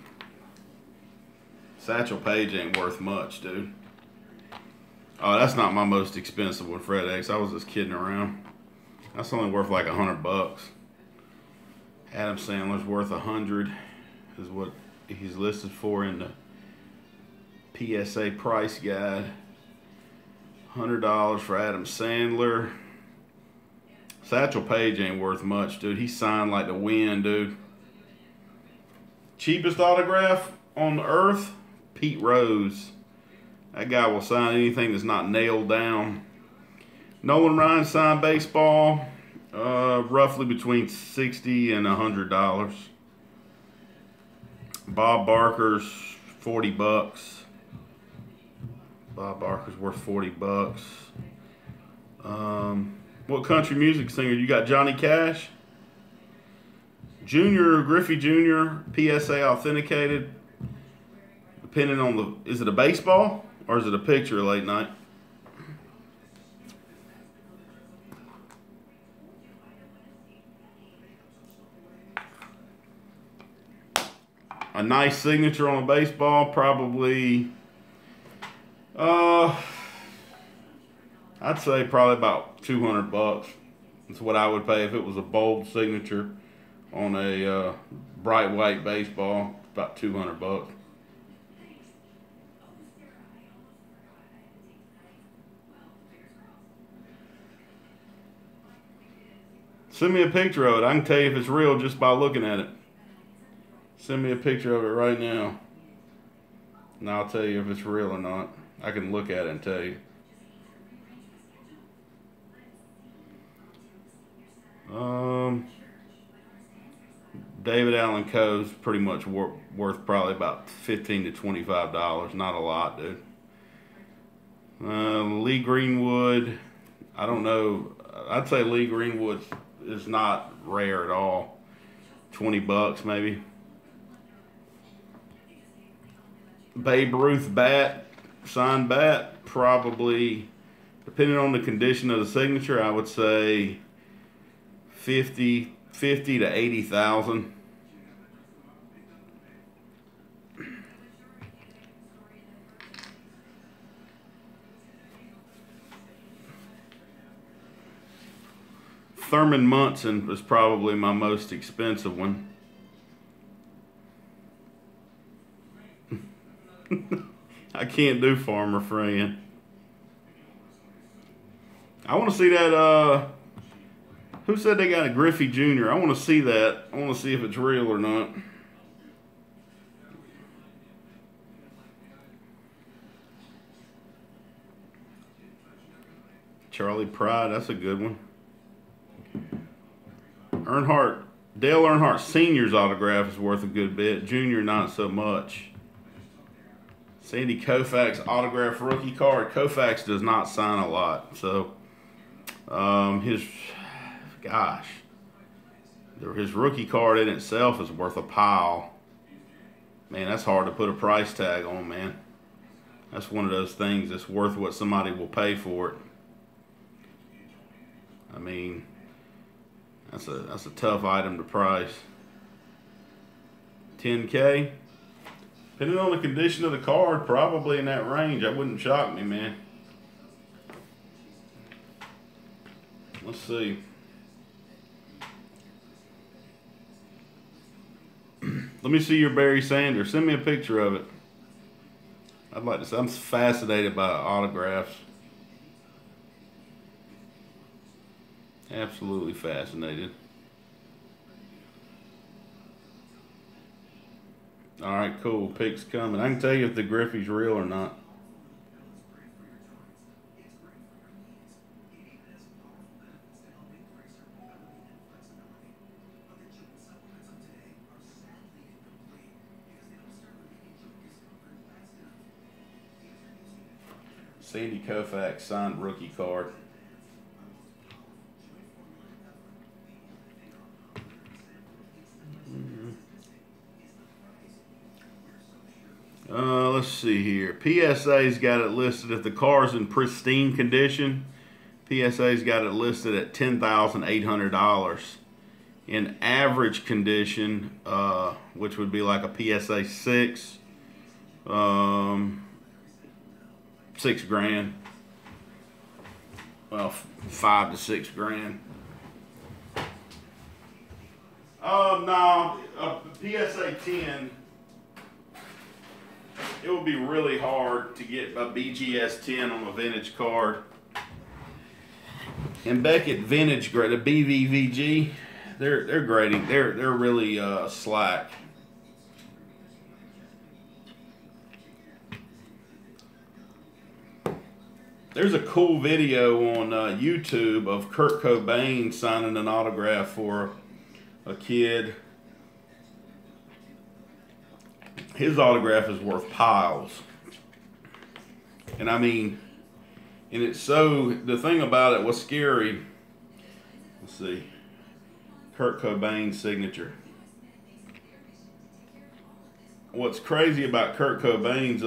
Satchel Paige ain't worth much, dude. Oh, that's not my most expensive one, Fred X. I was just kidding around. That's only worth like $100. Adam Sandler's worth $100, is what he's listed for in the PSA price guide. $100 for Adam Sandler. Satchel Paige ain't worth much, dude. He signed like the wind, dude. Cheapest autograph on the earth, Pete Rose. That guy will sign anything that's not nailed down. Nolan Ryan signed baseball, roughly between $60 and $100. Bob Barker's $40. Bob Barker's worth $40. What country music singer? You got Johnny Cash? Junior, Griffey Jr., PSA authenticated. Depending on the, is it a baseball or is it a picture late night? A nice signature on a baseball, probably, I'd say probably about $200. That's what I would pay if it was a bold signature on a bright white baseball. About $200. Send me a picture of it. I can tell you if it's real just by looking at it. Send me a picture of it right now, and I'll tell you if it's real or not. I can look at it and tell you. David Allen Coe's pretty much worth probably about $15 to $25. Not a lot, dude. Lee Greenwood, I don't know. I'd say Lee Greenwood is not rare at all. $20 maybe. Babe Ruth bat, signed bat, probably, depending on the condition of the signature, I would say 50 to 80,000. Thurman Munson is probably my most expensive one. I can't do Farmer Friend. I want to see that, who said they got a Griffey Jr.? I want to see that. I want to see if it's real or not. Charlie Pride, that's a good one. Earnhardt, Dale Earnhardt Sr.'s autograph is worth a good bit. Junior, not so much. Sandy Koufax autograph rookie card. Koufax does not sign a lot, so his rookie card in itself is worth a pile. Man, that's hard to put a price tag on, man. That's one of those things that's worth what somebody will pay for it. I mean, that's a tough item to price. 10K. Depending on the condition of the card, probably in that range. That wouldn't shock me, man. Let's see. Let me see your Barry Sanders. Send me a picture of it. I'd like to see. I'm fascinated by autographs. Absolutely fascinated. All right, cool. Pick's coming. I can tell you if the Griffey's real or not. Sandy Koufax signed rookie card. let's see here. PSA's got it listed, if the car's in pristine condition, PSA's got it listed at $10,800. In average condition, which would be like a PSA 6, $6 grand. Well, $5 to $6 grand. No, a PSA 10, it would be really hard to get a BGS 10 on a vintage card. And Beckett Vintage Grade, the BVVG, they're grading. They're really slack. There's a cool video on YouTube of Kurt Cobain signing an autograph for a kid. His autograph is worth piles. And I mean, and it's so, the thing about it, what's scary, let's see, Kurt Cobain's signature. What's crazy about Kurt Cobain's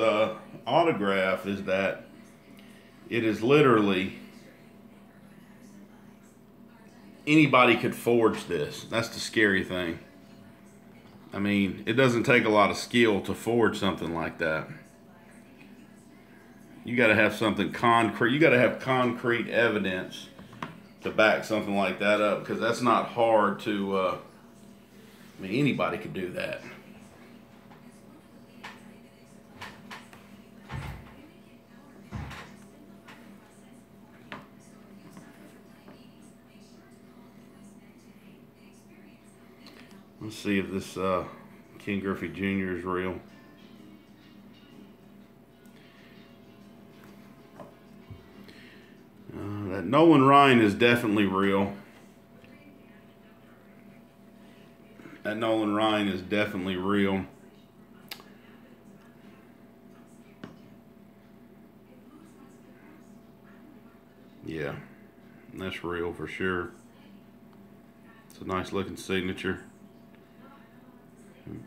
autograph is that it is literally, anybody could forge this. That's the scary thing. I mean, it doesn't take a lot of skill to forge something like that. You got to have something concrete. You got to have concrete evidence to back something like that up, because that's not hard to, I mean, anybody could do that. Let's see if this Ken Griffey Jr. is real. That Nolan Ryan is definitely real. That Nolan Ryan is definitely real. Yeah, that's real for sure. It's a nice looking signature.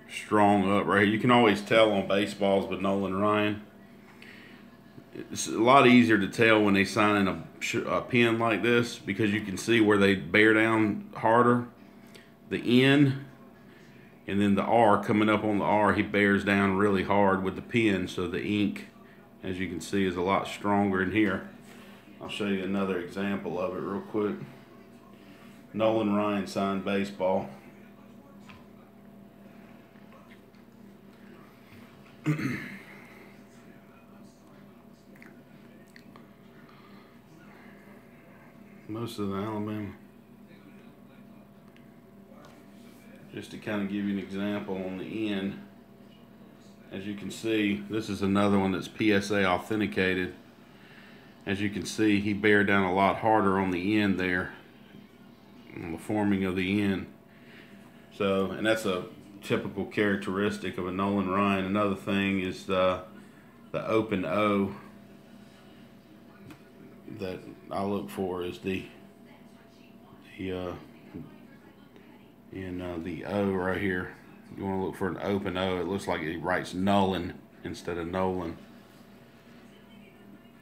Strong up right here. You can always tell on baseballs with Nolan Ryan. It's a lot easier to tell when they sign in a pen like this, because you can see where they bear down harder. The N and then the R, coming up on the R, he bears down really hard with the pen, so the ink, as you can see, is a lot stronger in here. I'll show you another example of it real quick. Nolan Ryan signed baseball. Most of the Alabama. Just to kind of give you an example on the end, as you can see, this is another one that's PSA authenticated. As you can see, he bared down a lot harder on the end there, on the forming of the end. So, and that's a typical characteristic of a Nolan Ryan. Another thing is the open O that I look for is the O right here. You want to look for an open O. It looks like it writes Nolan instead of Nolan.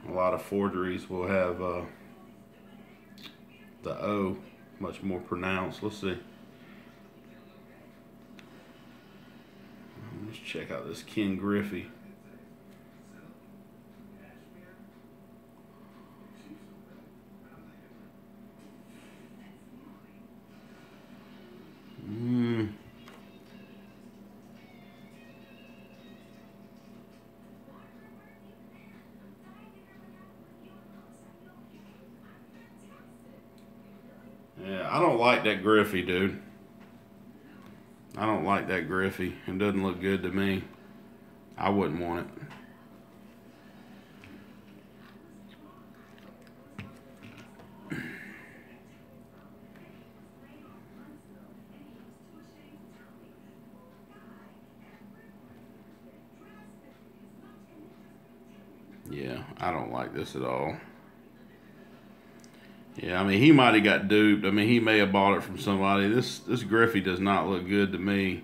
A lot of forgeries will have the O much more pronounced. Let's see. Let's check out this Ken Griffey. Yeah, I don't like that Griffey, dude. I don't like that Griffey. It doesn't look good to me. I wouldn't want it. Yeah, I don't like this at all. Yeah, I mean, he might have got duped. I mean, he may have bought it from somebody. This Griffey does not look good to me.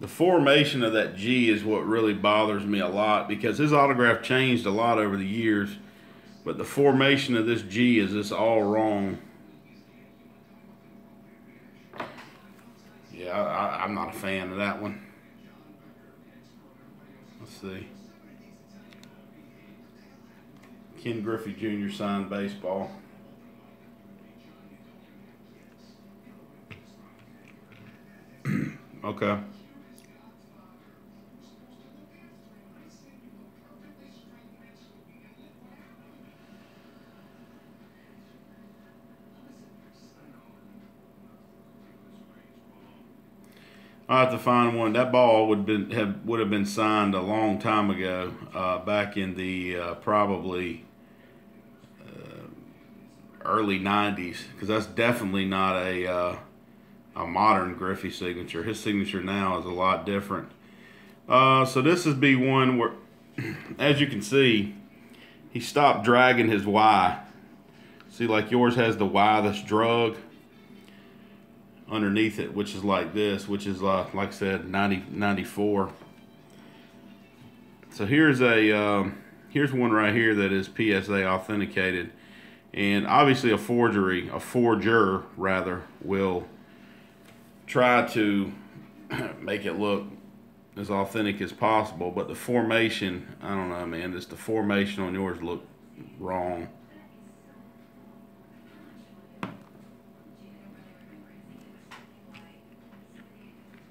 The formation of that G is what really bothers me a lot, because his autograph changed a lot over the years, but the formation of this G is just all wrong. Yeah, I'm not a fan of that one. Let's see. Ken Griffey Jr. signed baseball. Okay. I have to find one. That ball would have been signed a long time ago, back in the probably early '90s, because that's definitely not a modern Griffey signature. His signature now is a lot different. So this would be one where, as you can see, he stopped dragging his Y. See, like yours has the Y that's drug underneath it, which is like this, which is like I said, 94. So here's one right here that is PSA authenticated, and obviously a forger rather, will try to make it look as authentic as possible, but the formation, I don't know, man, just the formation on yours look wrong.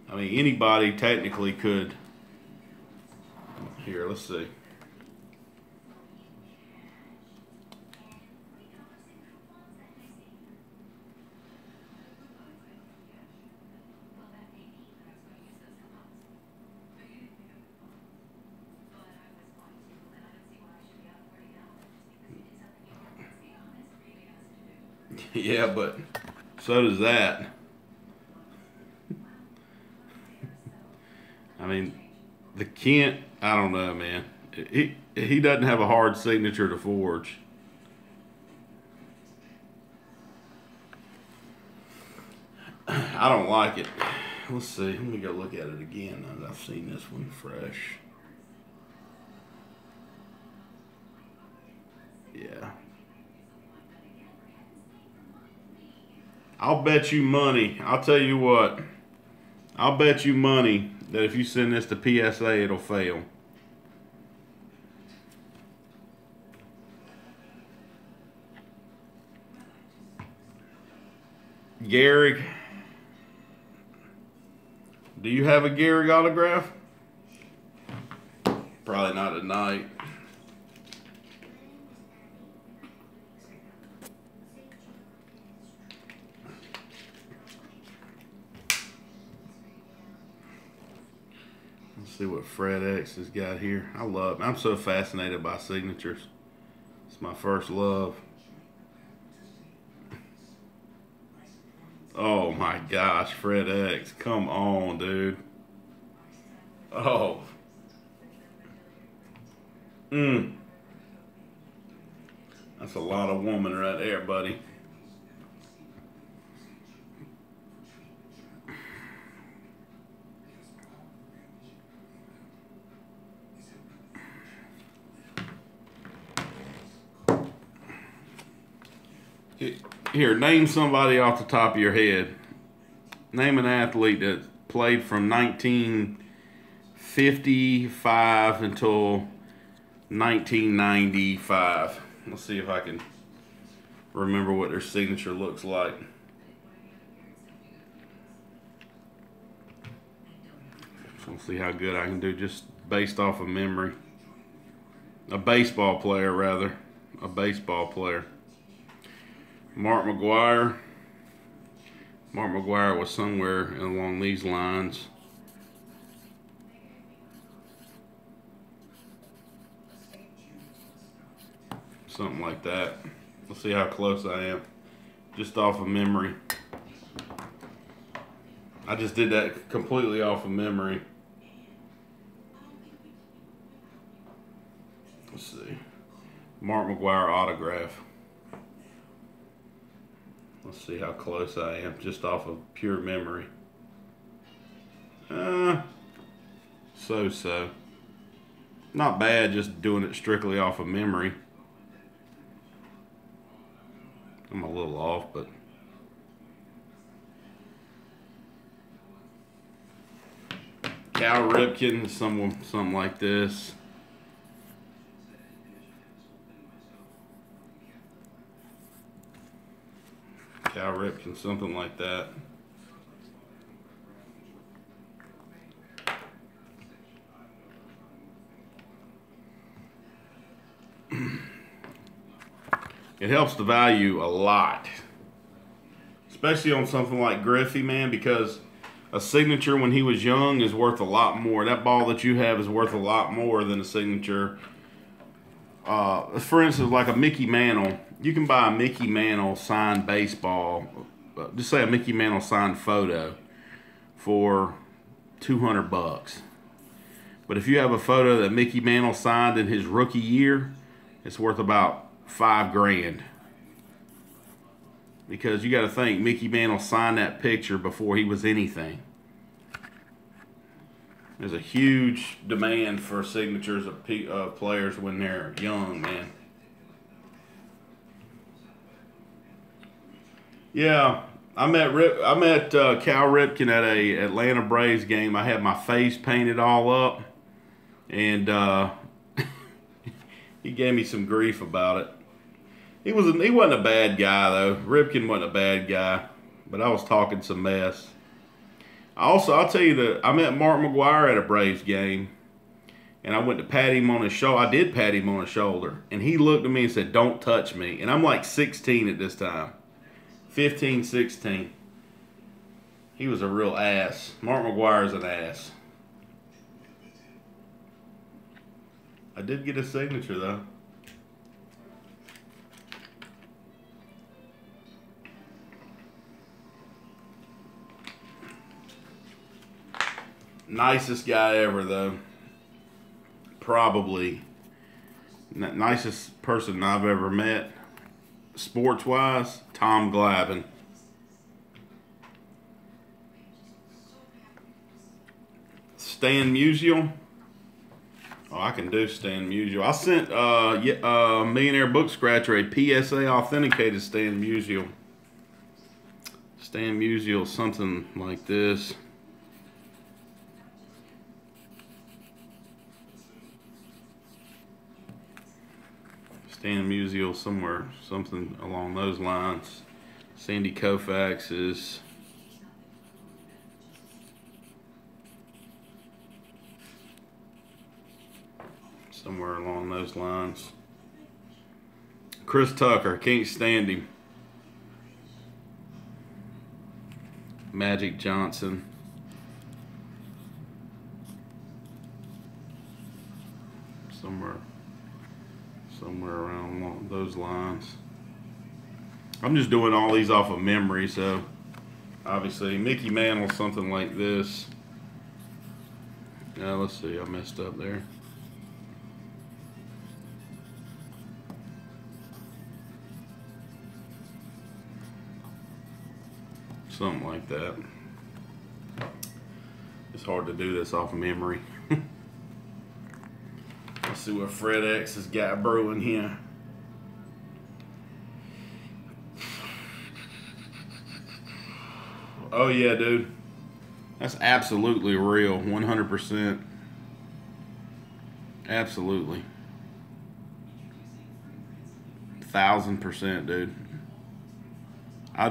I mean, anybody technically could. Here, let's see. Yeah, but so does that. I mean, the Kent, I don't know, man. He doesn't have a hard signature to forge. I don't like it. Let's see. Let me go look at it again now that I've seen this one fresh. Yeah. I'll bet you money. I'll tell you what. I'll bet you money that if you send this to PSA, it'll fail. Gehrig. Do you have a Gehrig autograph? Probably not tonight. Let's see what Fred X has got here. I'm so fascinated by signatures. It's my first love. Oh my gosh, Fred X. Come on, dude. Oh. That's a lot of woman right there, buddy. Here, name somebody off the top of your head. Name an athlete that played from 1955 until 1995. Let's see if I can remember what their signature looks like. Let's see how good I can do just based off of memory. A baseball player, rather. A baseball player. Mark McGwire. Mark McGwire was somewhere along these lines. Something like that. Let's see how close I am. Just off of memory. I just did that completely off of memory. Let's see. Mark McGwire autograph. Let's see how close I am, just off of pure memory. so-so. Not bad, just doing it strictly off of memory. I'm a little off, but Cal Ripken, something like this. Cal Ripken, something like that. It helps the value a lot, especially on something like Griffey, man, because a signature when he was young is worth a lot more. That ball that you have is worth a lot more than a signature. For instance, like a Mickey Mantle. You can buy a Mickey Mantle signed baseball, just say a Mickey Mantle signed photo, for $200. But if you have a photo that Mickey Mantle signed in his rookie year, it's worth about $5,000. Because you got to think, Mickey Mantle signed that picture before he was anything. There's a huge demand for signatures of players when they're young, man. Yeah, I met Cal Ripken at a Atlanta Braves game. I had my face painted all up, and he gave me some grief about it. He wasn't a bad guy though. Ripken wasn't a bad guy, but I was talking some mess. I'll tell you that I met Mark McGwire at a Braves game, and I went to pat him on his shoulder. I did pat him on his shoulder, and he looked at me and said, "Don't touch me." And I'm like 16 at this time, 15, 16. He was a real ass. Mark McGwire's an ass. I did get a signature though. Nicest guy ever, though. Probably nicest person I've ever met, sports-wise, Tom Glavine. Stan Musial. Oh, I can do Stan Musial. I sent Millionaire Book Scratcher a PSA authenticated Stan Musial. Stan Musial, something like this. Stan Musial, somewhere, something along those lines. Sandy Koufax is somewhere along those lines. Chris Tucker, can't stand him. Magic Johnson. Somewhere around those lines. I'm just doing all these off of memory, so obviously Mickey Mantle, something like this. Let's see, I messed up there. Something like that. It's hard to do this off of memory. Let's see what Fred X has got brewing here. Oh yeah, dude. That's absolutely real, 100%. Absolutely. 1,000%, dude. I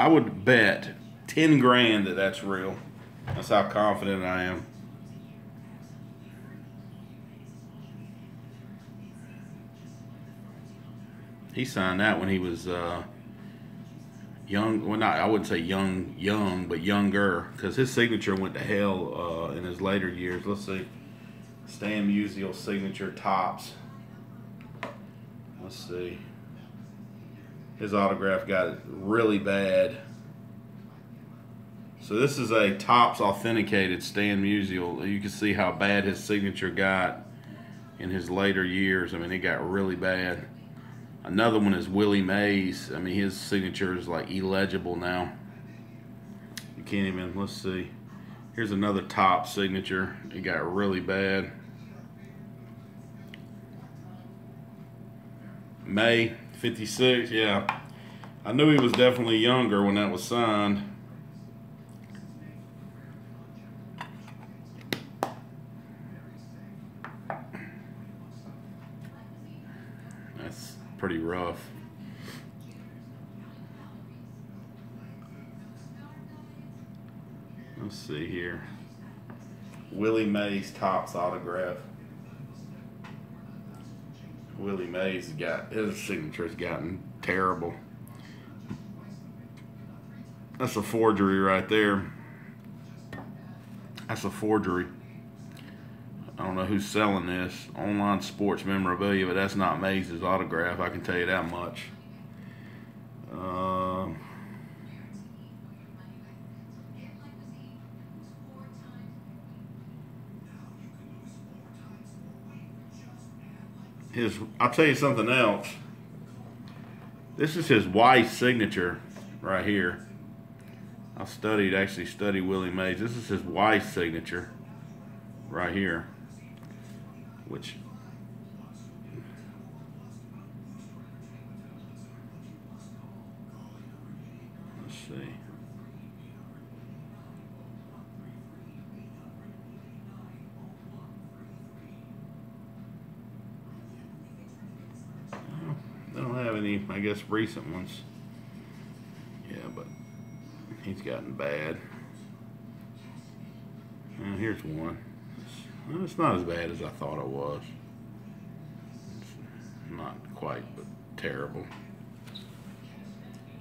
would bet 10 grand that that's real. That's how confident I am. He signed that when he was young. Well, I wouldn't say young, but younger, because his signature went to hell in his later years. Let's see. Stan Musial signature tops. Let's see. His autograph got really bad. So this is a Topps authenticated Stan Musial. You can see how bad his signature got in his later years. I mean, it got really bad. Another one is Willie Mays. I mean, his signature is like illegible now. You can't even, let's see. Here's another top signature. It got really bad. May 56, yeah. I knew he was definitely younger when that was signed. That's pretty rough. Let's see here. Willie Mays Topps autograph. Willie Mays got his signature's gotten terrible. That's a forgery right there. That's a forgery. I don't know who's selling this. Online sports memorabilia, but that's not Mays' autograph. I can tell you that much. I'll tell you something else. This is his wife's signature right here. I actually studied Willie Mays. This is his wife's signature right here, which let's see. They don't have any, I guess, recent ones. Yeah, but he's gotten bad. Here's one. It's not as bad as I thought it was. It's not quite, but terrible.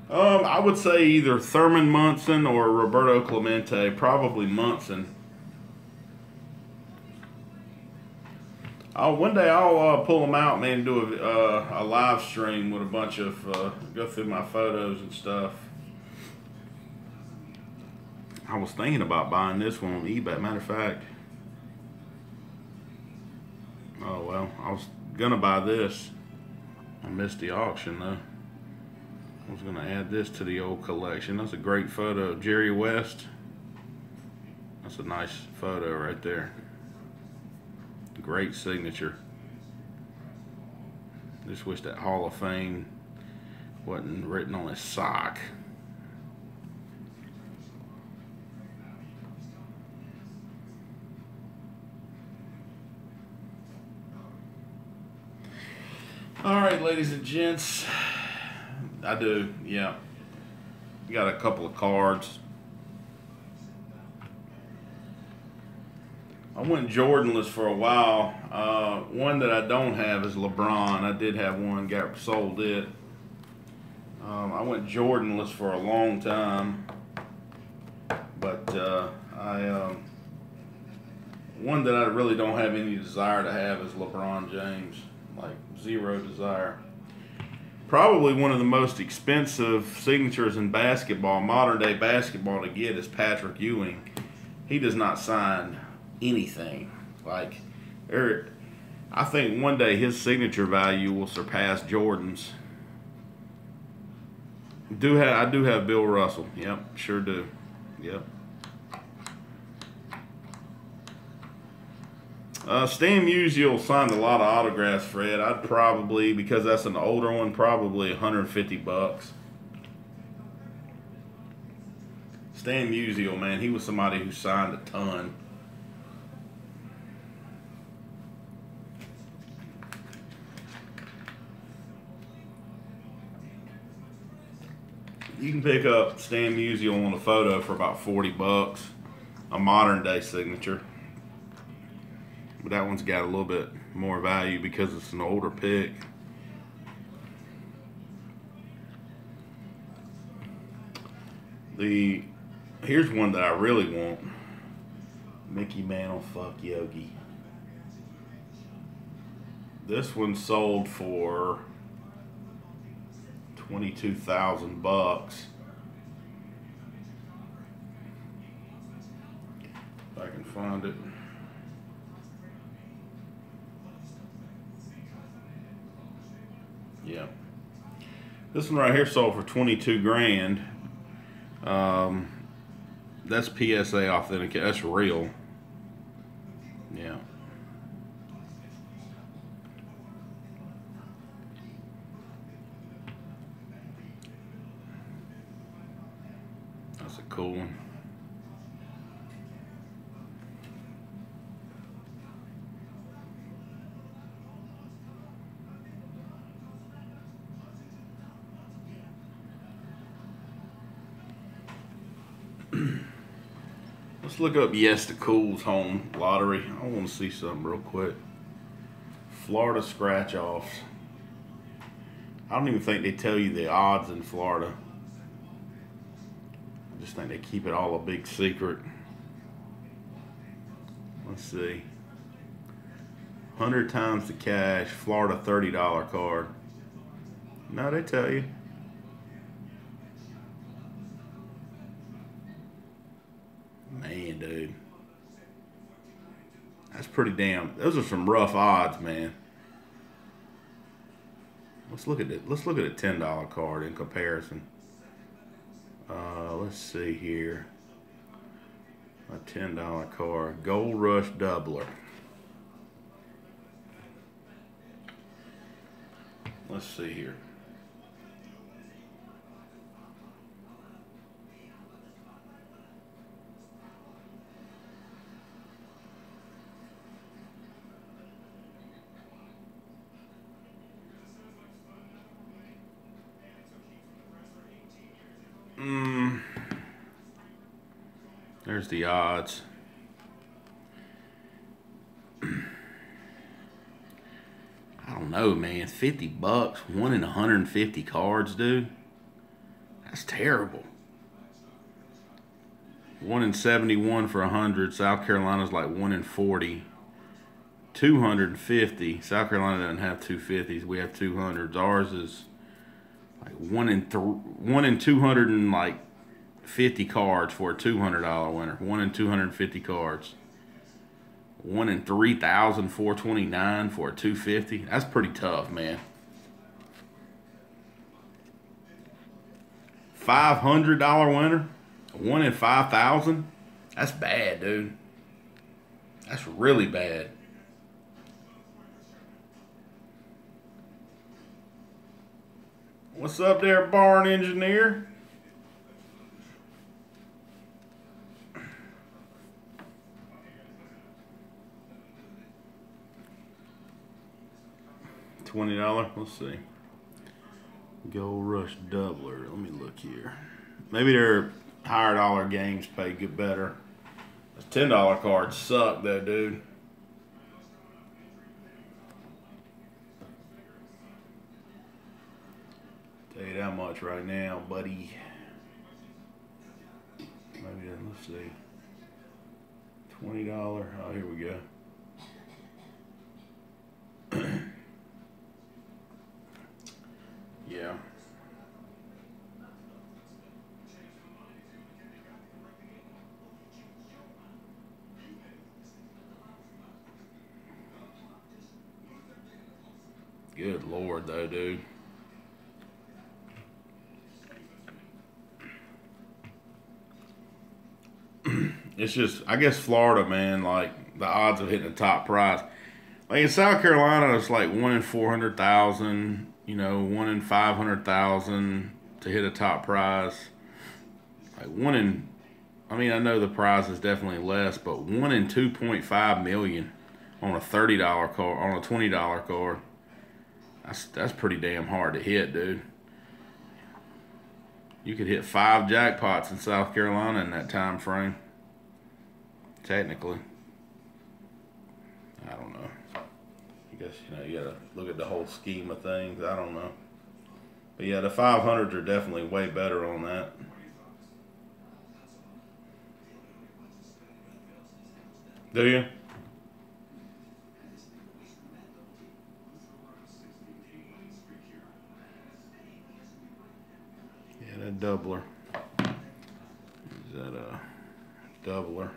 I would say either Thurman Munson or Roberto Clemente. Probably Munson. One day I'll pull them out, man, and do a live stream with a bunch of, go through my photos and stuff. I was thinking about buying this one on eBay. Matter of fact, oh well, I was gonna buy this. I missed the auction though. I was gonna add this to the old collection. That's a great photo. Jerry West. That's a nice photo right there. Great signature. Just wish that Hall of Fame wasn't written on his sock. All right, ladies and gents. I do, yeah. Got a couple of cards. I went Jordanless for a while. One that I don't have is LeBron. I did have one, sold it. I went Jordanless for a long time, but one that I really don't have any desire to have is LeBron James. Like zero desire. Probably one of the most expensive signatures in basketball, modern day basketball, to get is Patrick Ewing. He does not sign anything. Like, I think one day his signature value will surpass Jordan's. I do have Bill Russell. Yep, sure do. Yep. Stan Musial signed a lot of autographs, Fred. I'd probably, because that's an older one, probably $150. Stan Musial, man, he was somebody who signed a ton. You can pick up Stan Musial on a photo for about $40, a modern day signature. But that one's got a little bit more value because it's an older pick. Here's one that I really want. Mickey Mantle, fuck Yogi. This one sold for $22,000. If I can find it. Yeah. This one right here sold for 22 grand. That's PSA authentication. That's real. Yeah. That's a cool one. Let's look up Yes to Cool's home lottery. I want to see something real quick. Florida scratch offs. I don't even think they tell you the odds in Florida. I just think they keep it all a big secret. Let's see. 100 times the cash, Florida $30 card. No, they tell you. Man, dude. That's pretty damn. Those are some rough odds, man. Let's look at it. Let's look at a $10 card in comparison. Let's see here. A $10 card. Gold Rush Doubler. Let's see here. There's the odds. I don't know, man. $50, 1 in 150 cards, dude. That's terrible. 1 in 71 for 100. South Carolina's like 1 in 40. 250. South Carolina doesn't have 250s. We have 200s. Ours is like 1 in 250 cards for a $200 winner. 1 in 250 cards. 1 in 3,429 for a 250. That's pretty tough, man. $500 winner. 1 in 5,000. That's bad, dude. That's really bad. What's up there, barn engineer? $20. Let's see. Gold Rush Doubler. Let me look here. Maybe their higher dollar games pay good better. Those $10 cards suck, though, dude. Tell you that much right now, buddy. Maybe let's see. $20. Oh, here we go. Yeah. Good Lord, though, dude. It's just, I guess Florida, man, like the odds of hitting the top prize. Like in South Carolina, it's like 1 in 400,000, 1 in 500,000 to hit a top prize. Like I know the prize is definitely less, but 1 in 2.5 million on a $30 card, on a $20 card. That's pretty damn hard to hit, dude. You could hit 5 jackpots in South Carolina in that time frame. Technically. I don't know. I guess, you gotta look at the whole scheme of things. I don't know. But yeah, the 500s are definitely way better on that. Do you? Yeah, that doubler. Is that a doubler?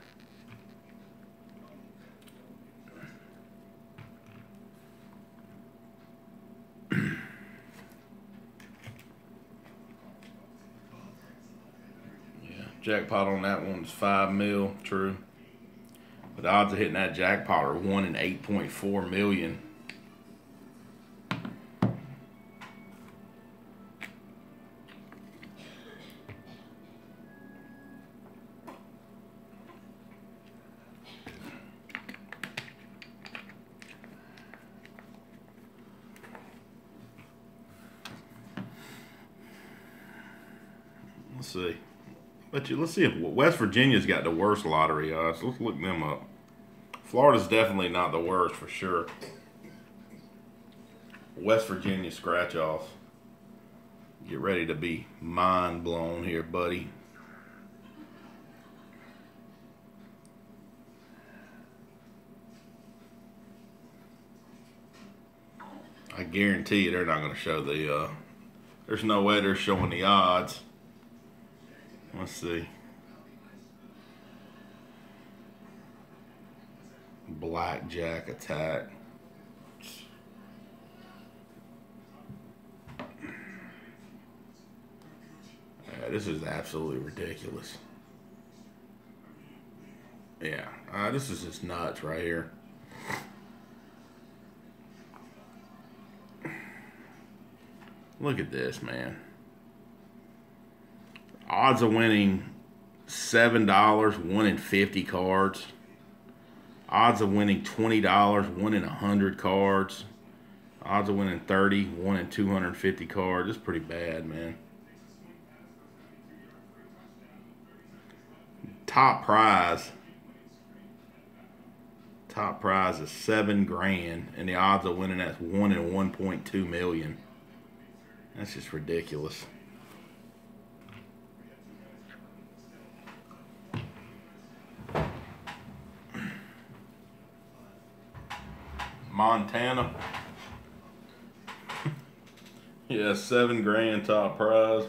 Yeah. Jackpot on that one's 5 mil, true. But the odds of hitting that jackpot are 1 in 8.4 million. Let's see. Let's see if West Virginia's got the worst lottery odds. Let's look them up. Florida's definitely not the worst for sure. West Virginia scratch off. Get ready to be mind blown here, buddy. I guarantee you they're not going to show the, there's no way they're showing the odds. Let's see. Blackjack attack. Yeah, this is absolutely ridiculous. Yeah, this is just nuts right here. Look at this, man. Odds of winning $7, 1 in 50 cards. Odds of winning $20, 1 in 100 cards. Odds of winning 30, 1 in 250 cards. It's pretty bad, man. Top prize. Top prize is $7 grand, and the odds of winning that's 1 in 1.2 million. That's just ridiculous. Montana. Yeah, $7 grand top prize.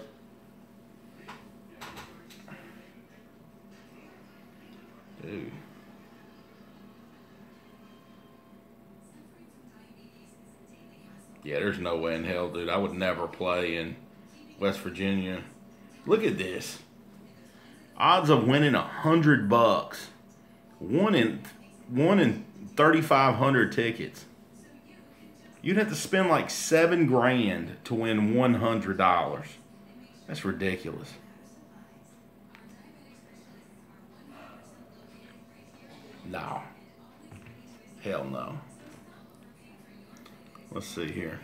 Dude. Yeah, there's no way in hell, dude. I would never play in West Virginia. Look at this. Odds of winning $100. 1 in 3,500 tickets. You'd have to spend like $7 grand to win $100. That's ridiculous. No. Hell no. Let's see here.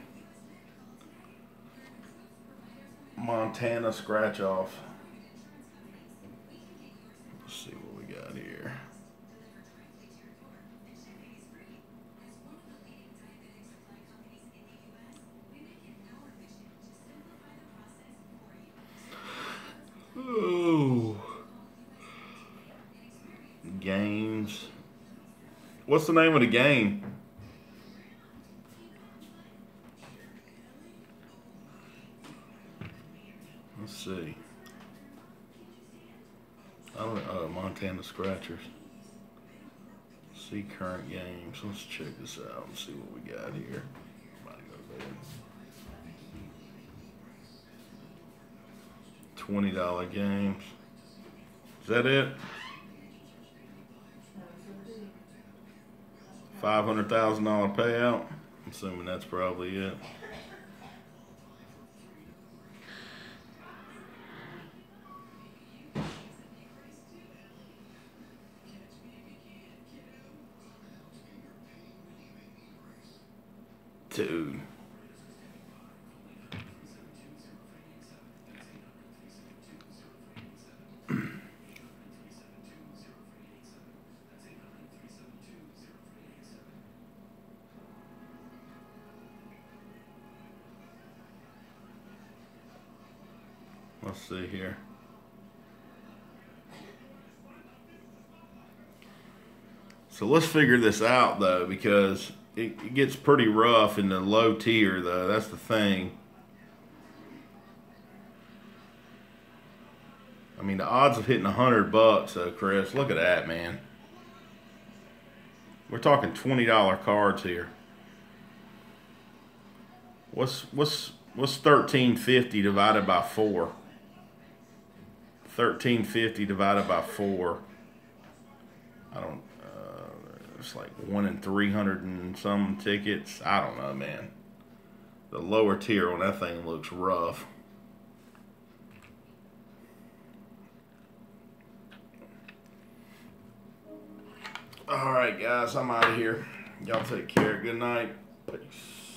Montana scratch off. Let's see what we got here. Oh. Games. What's the name of the game? Let's see. Oh, Montana Scratchers. See current games. Let's check this out and see what we got here. Might go there. $20 games. Is that it? $500,000 payout. I'm assuming that's probably it. Dude. Let's see here. So let's figure this out though, because it gets pretty rough in the low tier though. That's the thing. I mean, the odds of hitting $100 though, Chris, look at that, man. We're talking $20 cards here. What's 1350 divided by 4? 1350 divided by 4. I don't. It's like 1 in 300 and some tickets. I don't know, man. The lower tier on that thing looks rough. All right, guys, I'm out of here. Y'all take care. Good night. Peace.